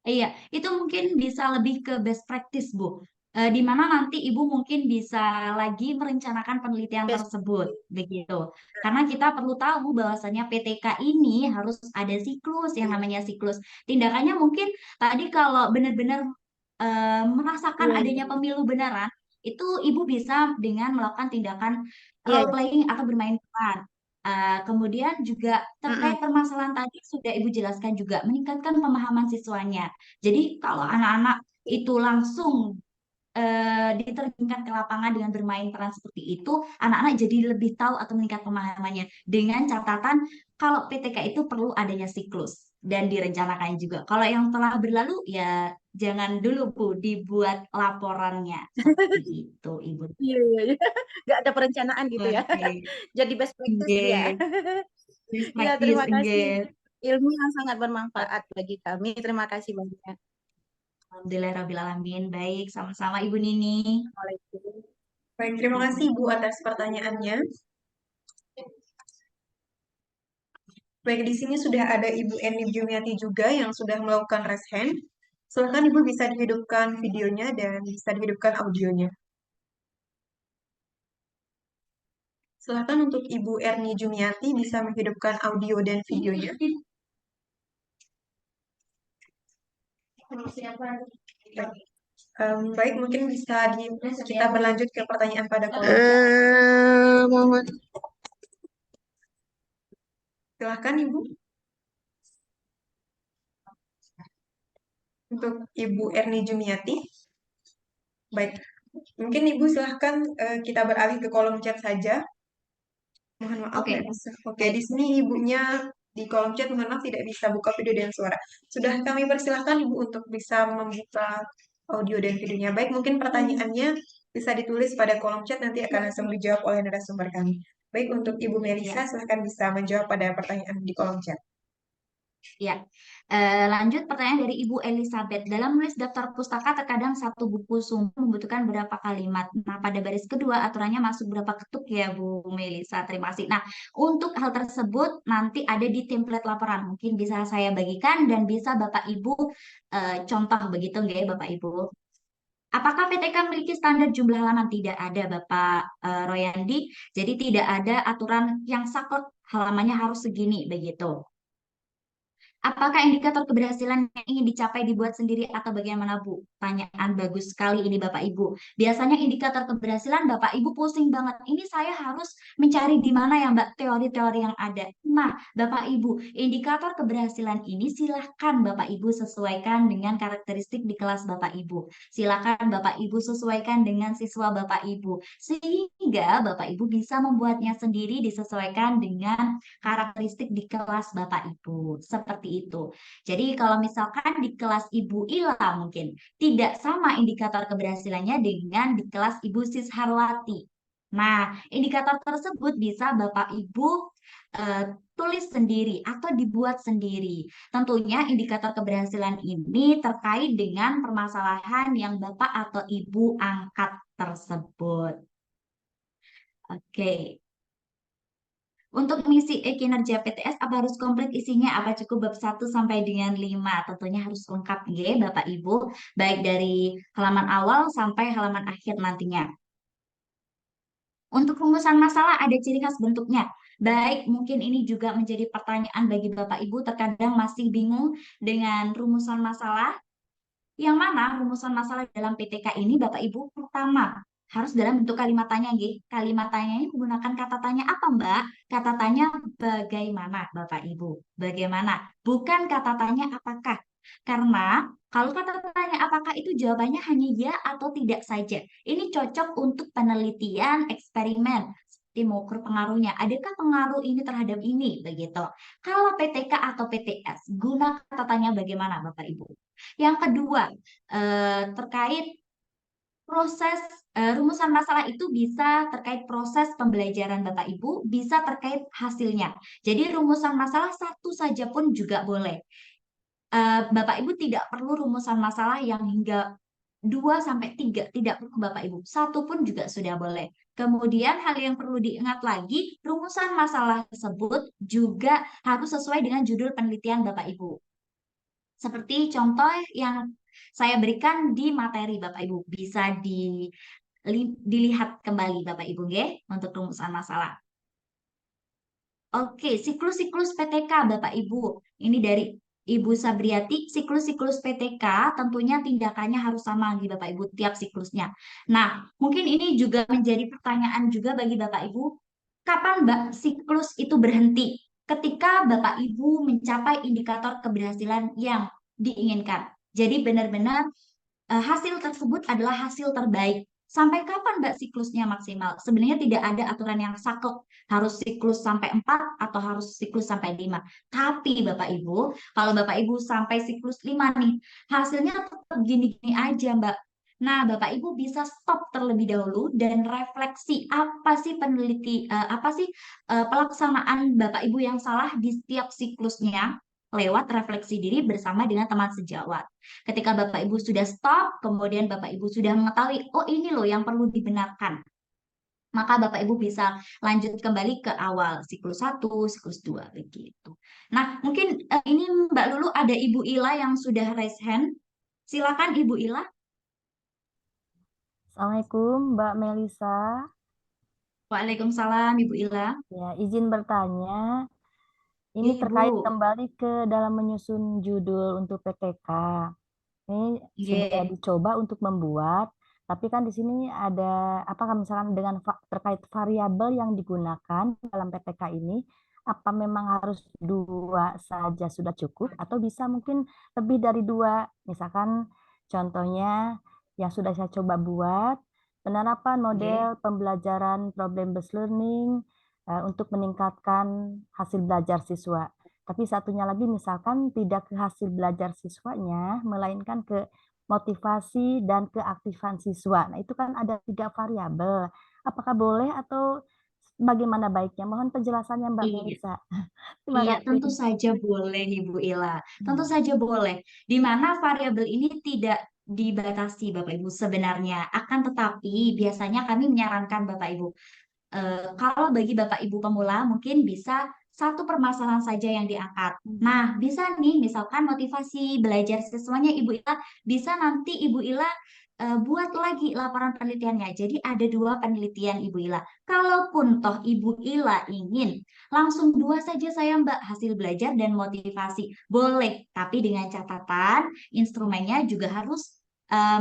Iya, itu mungkin bisa lebih ke best practice, Bu. Di mana nanti Ibu mungkin bisa lagi merencanakan penelitian tersebut, begitu. Karena kita perlu tahu bahwasanya PTK ini harus ada siklus, yang namanya siklus. Tindakannya mungkin tadi kalau benar-benar merasakan adanya pemilu beneran, itu Ibu bisa dengan melakukan tindakan role playing atau bermain peran. Kemudian juga terkait permasalahan tadi sudah Ibu jelaskan juga, meningkatkan pemahaman siswanya. Jadi kalau anak-anak itu langsung diterjunkan ke lapangan dengan bermain peran seperti itu, anak-anak jadi lebih tahu atau meningkat pemahamannya. Dengan catatan kalau PTK itu perlu adanya siklus dan direncanakan juga. Kalau yang telah berlalu ya jangan dulu Bu dibuat laporannya. Seperti itu Ibu. Iya. Nggak ada perencanaan gitu ya. Jadi best practice ya. Best Ya, practice, terima kasih. ilmu yang sangat bermanfaat bagi kami. Terima kasih banyak. Alhamdulillahirrahmanirrahim. Baik, sama-sama Ibu Nini. Assalamualaikum. Baik, terima kasih Ibu atas pertanyaannya. Baik, di sini sudah ada Ibu Eni Jumiati juga yang sudah melakukan raise hand. Silakan Ibu bisa dihidupkan videonya dan bisa dihidupkan audionya. Silakan untuk Ibu Erni Jumiati bisa menghidupkan audio dan videonya. Baik, mungkin bisa kita berlanjut ke pertanyaan pada kolom chat. Silahkan Ibu. Untuk Ibu Erni Jumiati. Baik, mungkin Ibu silahkan kita beralih ke kolom chat saja. Mohon maaf, Oke. nggak bisa. Oke, di sini Ibunya di kolom chat, mohon maaf tidak bisa buka video dan suara. Sudah kami persilahkan Ibu untuk bisa membuka audio dan videonya. Baik, mungkin pertanyaannya bisa ditulis pada kolom chat, nanti akan langsung dijawab oleh narasumber kami. Baik, untuk Ibu Melisa, silahkan bisa menjawab pada pertanyaan di kolom chat. Ya, lanjut pertanyaan dari Ibu Elizabeth. Dalam menulis daftar pustaka, terkadang satu buku sumber membutuhkan berapa kalimat. Nah, pada baris kedua aturannya masuk berapa ketuk ya, Bu Melisa? Terima kasih. Nah, untuk hal tersebut nanti ada di template laporan. Mungkin bisa saya bagikan dan bisa Bapak Ibu contoh begitu nggak ya, Bapak Ibu? Apakah PTK memiliki standar jumlah halaman? Tidak ada, Bapak Royandi. Jadi tidak ada aturan yang saklek halamannya harus segini begitu. Apakah indikator keberhasilan yang ingin dicapai dibuat sendiri atau bagaimana, Bu? Pertanyaan bagus sekali ini Bapak Ibu. Biasanya indikator keberhasilan Bapak Ibu pusing banget. Ini saya harus mencari di mana ya Mbak teori-teori yang ada. Nah, Bapak Ibu, indikator keberhasilan ini silahkan Bapak Ibu sesuaikan dengan karakteristik di kelas Bapak Ibu. Silahkan Bapak Ibu sesuaikan dengan siswa Bapak Ibu. Sehingga Bapak Ibu bisa membuatnya sendiri disesuaikan dengan karakteristik di kelas Bapak Ibu. Seperti itu. Jadi kalau misalkan di kelas Ibu Ila mungkin tidak sama indikator keberhasilannya dengan di kelas Ibu Sis Harwati. Nah, indikator tersebut bisa Bapak Ibu tulis sendiri atau dibuat sendiri. Tentunya indikator keberhasilan ini terkait dengan permasalahan yang Bapak atau Ibu angkat tersebut. Oke. Untuk mengisi kinerja PTS, apa harus komplit isinya? Apa cukup bab 1 sampai dengan 5? Tentunya harus lengkap ya Bapak Ibu, baik dari halaman awal sampai halaman akhir nantinya. Untuk rumusan masalah ada ciri khas bentuknya. Baik, mungkin ini juga menjadi pertanyaan bagi Bapak Ibu, terkadang masih bingung dengan rumusan masalah. Yang mana rumusan masalah dalam PTK ini Bapak Ibu pertama harus dalam bentuk kalimat tanya, nggih. Kalimat tanya ini menggunakan kata tanya apa, Mbak? Kata tanya bagaimana, Bapak Ibu? Bagaimana? Bukan kata tanya apakah. Karena kalau kata tanya apakah itu jawabannya hanya ya atau tidak saja. Ini cocok untuk penelitian, eksperimen. Seperti mengukur pengaruhnya. Adakah pengaruh ini terhadap ini? Begitu. Kalau PTK atau PTS, guna kata tanya bagaimana, Bapak Ibu? Yang kedua, terkait proses rumusan masalah itu bisa terkait proses pembelajaran Bapak Ibu, bisa terkait hasilnya. Jadi rumusan masalah satu saja pun juga boleh. Bapak Ibu tidak perlu rumusan masalah yang hingga 2 sampai 3, tidak perlu Bapak Ibu. Satu pun juga sudah boleh. Kemudian hal yang perlu diingat lagi, rumusan masalah tersebut juga harus sesuai dengan judul penelitian Bapak Ibu. Seperti contoh yang saya berikan di materi Bapak Ibu, bisa dilihat kembali Bapak Ibu nggih untuk rumusan masalah. Oke, siklus-siklus PTK Bapak Ibu. Ini dari Ibu Sabriati, siklus-siklus PTK tentunya tindakannya harus sama nggih Bapak Ibu tiap siklusnya. Nah, mungkin ini juga menjadi pertanyaan juga bagi Bapak Ibu, kapan Mbak siklus itu berhenti? Ketika Bapak Ibu mencapai indikator keberhasilan yang diinginkan. Jadi benar-benar hasil tersebut adalah hasil terbaik. Sampai kapan Mbak siklusnya maksimal? Sebenarnya tidak ada aturan yang saklek harus siklus sampai 4 atau harus siklus sampai 5. Tapi Bapak Ibu, kalau Bapak Ibu sampai siklus 5 nih, hasilnya tetap gini-gini aja Mbak. Nah, Bapak Ibu bisa stop terlebih dahulu dan refleksi apa sih pelaksanaan Bapak Ibu yang salah di setiap siklusnya. lewat refleksi diri bersama dengan teman sejawat. Ketika Bapak Ibu sudah stop, kemudian Bapak Ibu sudah mengetahui, oh ini loh yang perlu dibenarkan. Maka Bapak Ibu bisa lanjut kembali ke awal, siklus 1, siklus 2, begitu. Nah, mungkin ini Mbak Lulu ada Ibu Ila yang sudah raise hand. Silakan Ibu Ila. Assalamualaikum Mbak Melisa. Waalaikumsalam Ibu Ila. Ya, izin bertanya. Ini Ibu. terkait kembali ke dalam menyusun judul untuk PTK. Ini sudah dicoba untuk membuat, tapi kan di sini ada apakah misalkan dengan terkait variabel yang digunakan dalam PTK ini, apa memang harus 2 saja sudah cukup atau bisa mungkin lebih dari 2? Misalkan contohnya yang sudah saya coba buat, penerapan model pembelajaran problem-based learning untuk meningkatkan hasil belajar siswa. Tapi satunya lagi misalkan tidak ke hasil belajar siswanya, melainkan ke motivasi dan keaktifan siswa. Nah, itu kan ada 3 variabel. Apakah boleh atau bagaimana baiknya? Mohon penjelasannya Mbak Melisa. Terima Iya, kasih. tentu saja boleh Ibu Ila. Tentu saja boleh. Di mana variabel ini tidak dibatasi Bapak Ibu sebenarnya. Akan tetapi biasanya kami menyarankan Bapak Ibu, kalau bagi Bapak Ibu pemula mungkin bisa satu permasalahan saja yang diangkat. Nah, bisa nih misalkan motivasi belajar siswanya Ibu Ila, bisa nanti Ibu Ila buat lagi laporan penelitiannya. Jadi ada 2 penelitian Ibu Ila. Kalaupun toh Ibu Ila ingin langsung 2 saja saya Mbak, hasil belajar dan motivasi. Boleh, tapi dengan catatan instrumennya juga harus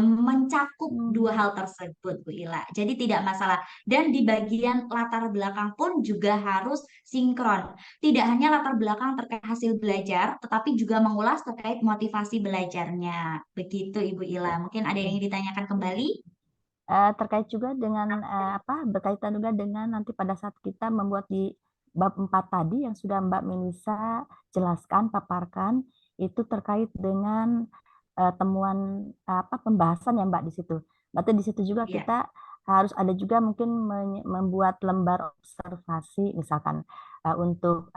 mencakup 2 hal tersebut Bu Ila. Jadi tidak masalah. Dan di bagian latar belakang pun juga harus sinkron. Tidak hanya latar belakang terkait hasil belajar, tetapi juga mengulas terkait motivasi belajarnya. Begitu Ibu Ila. Mungkin ada yang ingin ditanyakan kembali? Terkait juga dengan berkaitan juga dengan nanti pada saat kita membuat di bab 4 tadi yang sudah Mbak Melisa jelaskan, paparkan, itu terkait dengan temuan pembahasan ya Mbak di situ. Berarti di situ juga kita harus ada juga mungkin membuat lembar observasi misalkan untuk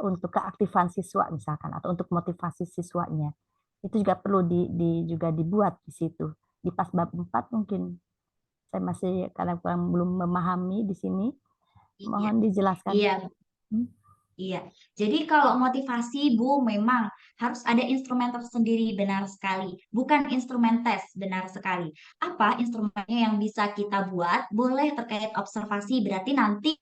untuk keaktifan siswa misalkan atau untuk motivasi siswanya. Itu juga perlu juga dibuat di situ. Di pas bab 4 mungkin. Saya masih kadang-kadang belum memahami di sini. Mohon dijelaskan. Iya. Iya, jadi kalau motivasi Bu memang harus ada instrumen tersendiri, benar sekali. Bukan instrumen tes, benar sekali. Apa instrumennya yang bisa kita buat? Boleh terkait observasi, berarti nanti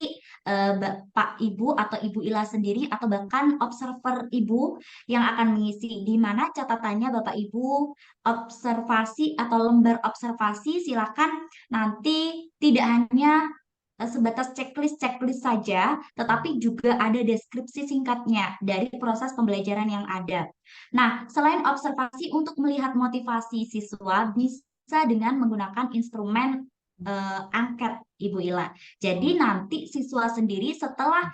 Pak Ibu atau Ibu Ila sendiri atau bahkan observer Ibu yang akan mengisi. Di mana catatannya Bapak Ibu observasi atau lembar observasi silakan nanti tidak hanya sebatas checklist saja, tetapi juga ada deskripsi singkatnya dari proses pembelajaran yang ada. Nah, selain observasi untuk melihat motivasi siswa bisa dengan menggunakan instrumen angket, Ibu Ila. Jadi nanti siswa sendiri setelah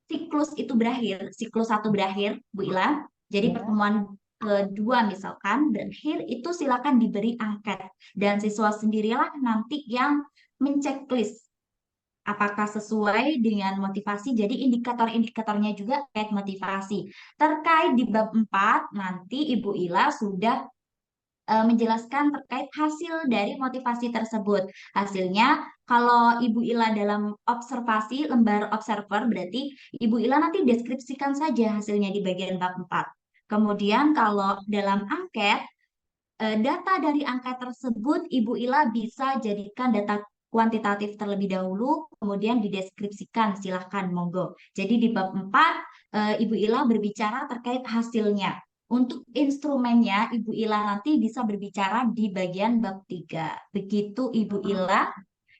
siklus itu berakhir, siklus 1 berakhir, Bu Ila, jadi pertemuan kedua misalkan berakhir, itu silakan diberi angket. Dan siswa sendirilah nanti yang menceklis apakah sesuai dengan motivasi. Jadi indikator-indikatornya juga terkait motivasi. Terkait di bab 4, nanti Ibu Ila sudah menjelaskan terkait hasil dari motivasi tersebut. Hasilnya, kalau Ibu Ila dalam observasi, lembar observer, berarti Ibu Ila nanti deskripsikan saja hasilnya di bagian bab 4. Kemudian kalau dalam angket, data dari angket tersebut Ibu Ila bisa jadikan data kuantitatif terlebih dahulu, kemudian dideskripsikan, silahkan, monggo. Jadi di bab 4, Ibu Ila berbicara terkait hasilnya. Untuk instrumennya, Ibu Ila nanti bisa berbicara di bagian bab 3. Begitu Ibu Ila.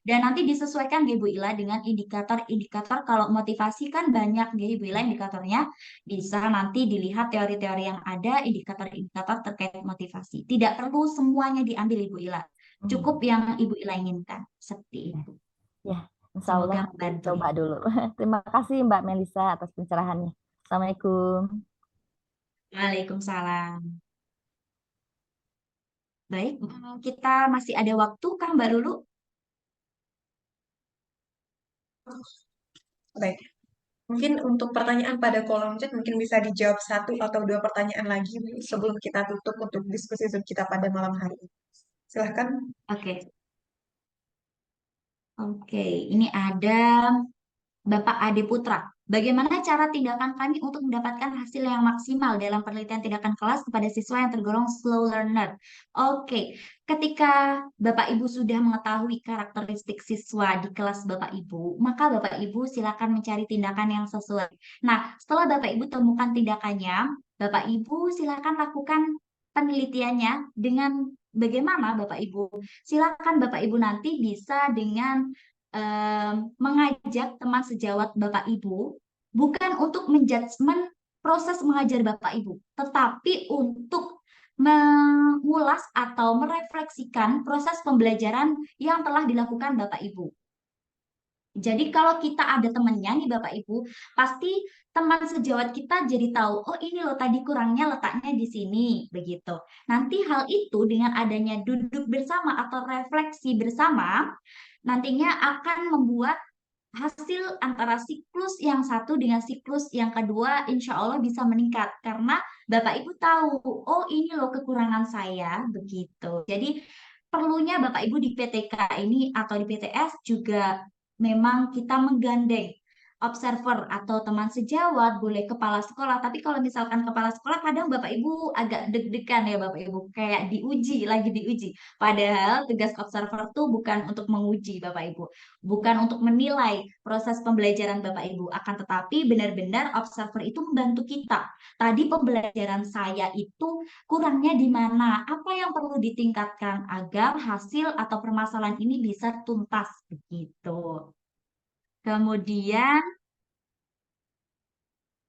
Dan nanti disesuaikan ya Ibu Ila dengan indikator-indikator. Kalau motivasi kan banyak ya Ibu Ila indikatornya. Bisa nanti dilihat teori-teori yang ada, indikator-indikator terkait motivasi. Tidak perlu semuanya diambil Ibu Ila. Cukup yang Ibu Ila inginkan. Seperti itu. Ya, insya Allah Semoga membantu. coba dulu. Terima kasih Mbak Melisa atas pencerahannya. Assalamualaikum. Waalaikumsalam. Baik, kita masih ada waktu kah Mbak Lulu? Baik. Mungkin untuk pertanyaan pada kolom chat mungkin bisa dijawab 1 atau 2 pertanyaan lagi sebelum kita tutup untuk diskusi Zoom kita pada malam hari ini. Silahkan. Oke. Oke, ini ada Bapak Ade Putra. Bagaimana cara tindakan kami untuk mendapatkan hasil yang maksimal dalam penelitian tindakan kelas kepada siswa yang tergolong slow learner? Oke, ketika Bapak Ibu sudah mengetahui karakteristik siswa di kelas Bapak Ibu, maka Bapak Ibu silakan mencari tindakan yang sesuai. Nah, setelah Bapak Ibu temukan tindakannya, Bapak Ibu silakan lakukan penelitiannya dengan bagaimana Bapak Ibu. Silakan Bapak Ibu nanti bisa dengan mengajak teman sejawat Bapak Ibu bukan untuk menjudgment proses mengajar Bapak Ibu, tetapi untuk mengulas atau merefleksikan proses pembelajaran yang telah dilakukan Bapak Ibu. Jadi kalau kita ada temannya nih Bapak Ibu, pasti teman sejawat kita jadi tahu, oh ini loh tadi kurangnya letaknya di sini, begitu. Nanti hal itu dengan adanya duduk bersama atau refleksi bersama, nantinya akan membuat hasil antara siklus yang satu dengan siklus yang kedua insya Allah bisa meningkat karena Bapak Ibu tahu, oh ini loh kekurangan saya, begitu. Jadi perlunya Bapak Ibu di PTK ini atau di PTS juga memang kita menggandeng observer atau teman sejawat, boleh kepala sekolah. Tapi kalau misalkan kepala sekolah kadang Bapak Ibu agak deg-degan ya Bapak Ibu, kayak diuji, lagi diuji. Padahal tugas observer tuh bukan untuk menguji Bapak Ibu, bukan untuk menilai proses pembelajaran Bapak Ibu, akan tetapi benar-benar observer itu membantu kita. Tadi pembelajaran saya itu kurangnya di mana, apa yang perlu ditingkatkan agar hasil atau permasalahan ini bisa tuntas begitu. Kemudian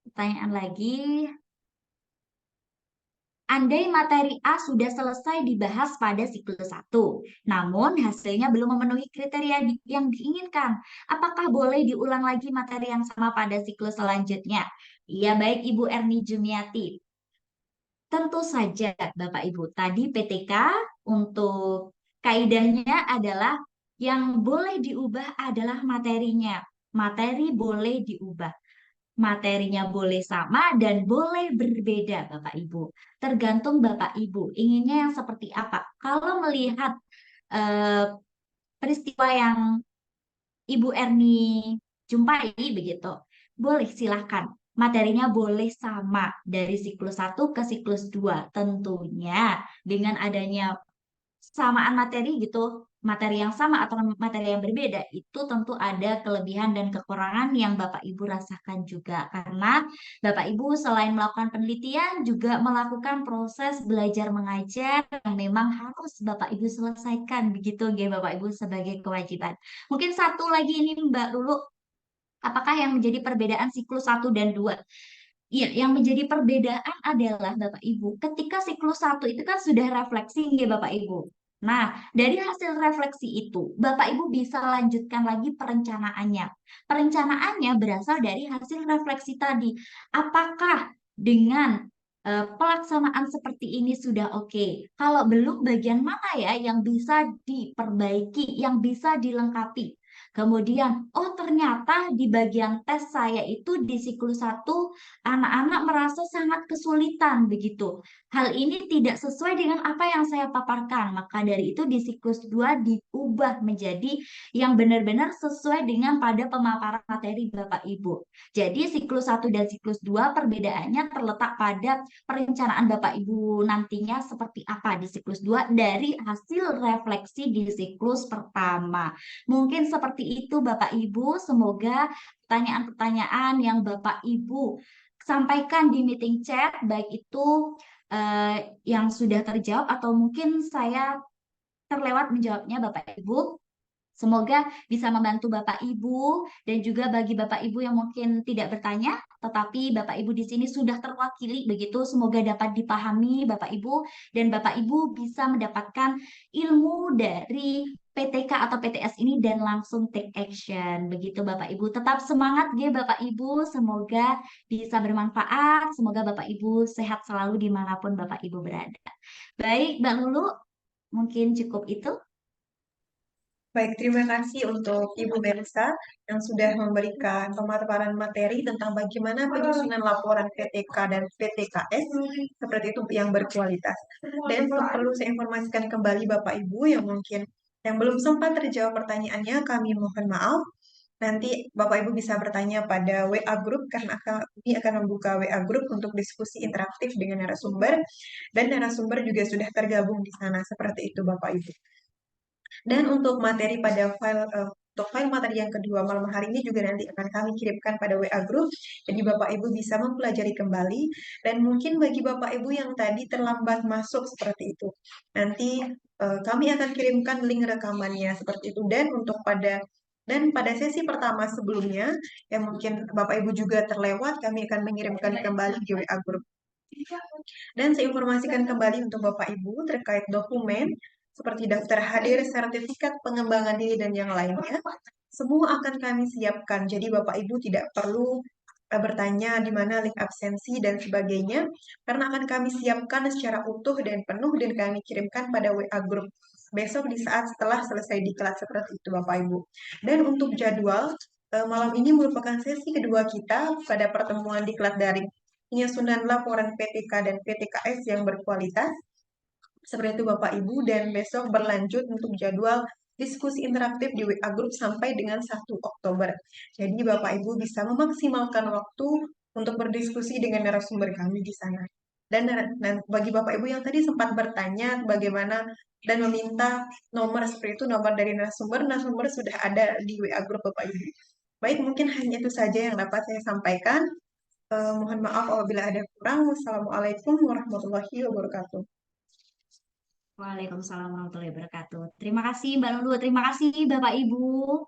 pertanyaan lagi, andai materi A sudah selesai dibahas pada siklus 1, namun hasilnya belum memenuhi kriteria yang diinginkan, apakah boleh diulang lagi materi yang sama pada siklus selanjutnya? Iya, baik Ibu Erni Jumiati. Tentu saja Bapak Ibu, tadi PTK untuk kaidahnya adalah yang boleh diubah adalah materinya. Materi boleh diubah. Materinya boleh sama dan boleh berbeda Bapak Ibu. Tergantung Bapak Ibu inginnya yang seperti apa. Kalau melihat peristiwa yang Ibu Erni jumpai begitu, boleh silahkan. Materinya boleh sama dari siklus 1 ke siklus 2. Tentunya dengan adanya samaan materi gitu, materi yang sama atau materi yang berbeda, itu tentu ada kelebihan dan kekurangan yang Bapak Ibu rasakan juga. Karena Bapak Ibu selain melakukan penelitian, juga melakukan proses belajar mengajar yang memang harus Bapak Ibu selesaikan, begitu ya Bapak Ibu sebagai kewajiban. Mungkin satu lagi ini Mbak Lulu, apakah yang menjadi perbedaan siklus 1 dan 2? Iya, yang menjadi perbedaan adalah Bapak Ibu, ketika siklus 1 itu kan sudah refleksi ya Bapak Ibu. Nah, dari hasil refleksi itu, Bapak Ibu bisa lanjutkan lagi perencanaannya. Perencanaannya berasal dari hasil refleksi tadi. Apakah dengan pelaksanaan seperti ini sudah oke? Kalau belum, bagian mana ya yang bisa diperbaiki, yang bisa dilengkapi? Kemudian, oh ternyata di bagian tes saya itu di siklus 1 anak-anak merasa sangat kesulitan begitu. Hal ini tidak sesuai dengan apa yang saya paparkan. Maka dari itu di siklus 2 diubah menjadi yang benar-benar sesuai dengan pada pemaparan materi Bapak Ibu. Jadi siklus 1 dan siklus 2 perbedaannya terletak pada perencanaan Bapak Ibu nantinya seperti apa di siklus 2 dari hasil refleksi di siklus pertama. Mungkin seperti itu Bapak Ibu, semoga pertanyaan-pertanyaan yang Bapak Ibu sampaikan di meeting chat, baik itu yang sudah terjawab atau mungkin saya terlewat menjawabnya Bapak Ibu. Semoga bisa membantu Bapak Ibu dan juga bagi Bapak Ibu yang mungkin tidak bertanya, tetapi Bapak Ibu di sini sudah terwakili begitu. Semoga dapat dipahami Bapak Ibu dan Bapak Ibu bisa mendapatkan ilmu dari PTK atau PTS ini dan langsung take action. Begitu Bapak Ibu. Tetap semangat ya Bapak Ibu. Semoga bisa bermanfaat. Semoga Bapak Ibu sehat selalu dimanapun Bapak Ibu berada. Baik Mbak Lulu, mungkin cukup itu. Baik, terima kasih untuk Ibu Melisa yang sudah memberikan pemaparan materi tentang bagaimana penyusunan laporan PTK dan PTKS seperti itu yang berkualitas. Dan perlu saya informasikan kembali Bapak Ibu yang mungkin yang belum sempat terjawab pertanyaannya, kami mohon maaf. Nanti Bapak Ibu bisa bertanya pada WA Group karena kami akan membuka WA Group untuk diskusi interaktif dengan narasumber dan narasumber juga sudah tergabung di sana seperti itu Bapak Ibu. Dan untuk materi pada untuk file materi yang kedua malam hari ini juga nanti akan kami kirimkan pada WA Group. Jadi Bapak Ibu bisa mempelajari kembali. Dan mungkin bagi Bapak Ibu yang tadi terlambat masuk seperti itu, nanti kami akan kirimkan link rekamannya seperti itu. Dan pada sesi pertama sebelumnya, yang mungkin Bapak Ibu juga terlewat, kami akan mengirimkan kembali di WA Group. Dan saya informasikan kembali untuk Bapak Ibu terkait dokumen seperti daftar hadir, sertifikat pengembangan diri, dan yang lainnya. Semua akan kami siapkan. Jadi Bapak Ibu tidak perlu bertanya di mana link absensi dan sebagainya, karena akan kami siapkan secara utuh dan penuh dan kami kirimkan pada WA Group besok di saat setelah selesai di kelas seperti itu Bapak Ibu. Dan untuk jadwal, malam ini merupakan sesi kedua kita pada pertemuan di kelas daring penyusunan laporan PTK dan PTKS yang berkualitas. Seperti itu Bapak Ibu, dan besok berlanjut untuk jadwal diskusi interaktif di WA Group sampai dengan 1 Oktober. Jadi Bapak Ibu bisa memaksimalkan waktu untuk berdiskusi dengan narasumber kami di sana. Dan bagi Bapak Ibu yang tadi sempat bertanya bagaimana dan meminta nomor seperti itu, nomor dari narasumber sudah ada di WA Group Bapak Ibu. Baik, mungkin hanya itu saja yang dapat saya sampaikan. Mohon maaf apabila ada kurang. Wassalamualaikum warahmatullahi wabarakatuh. Waalaikumsalam warahmatullahi wabarakatuh. Terima kasih Mbak Lulu, terima kasih Bapak Ibu.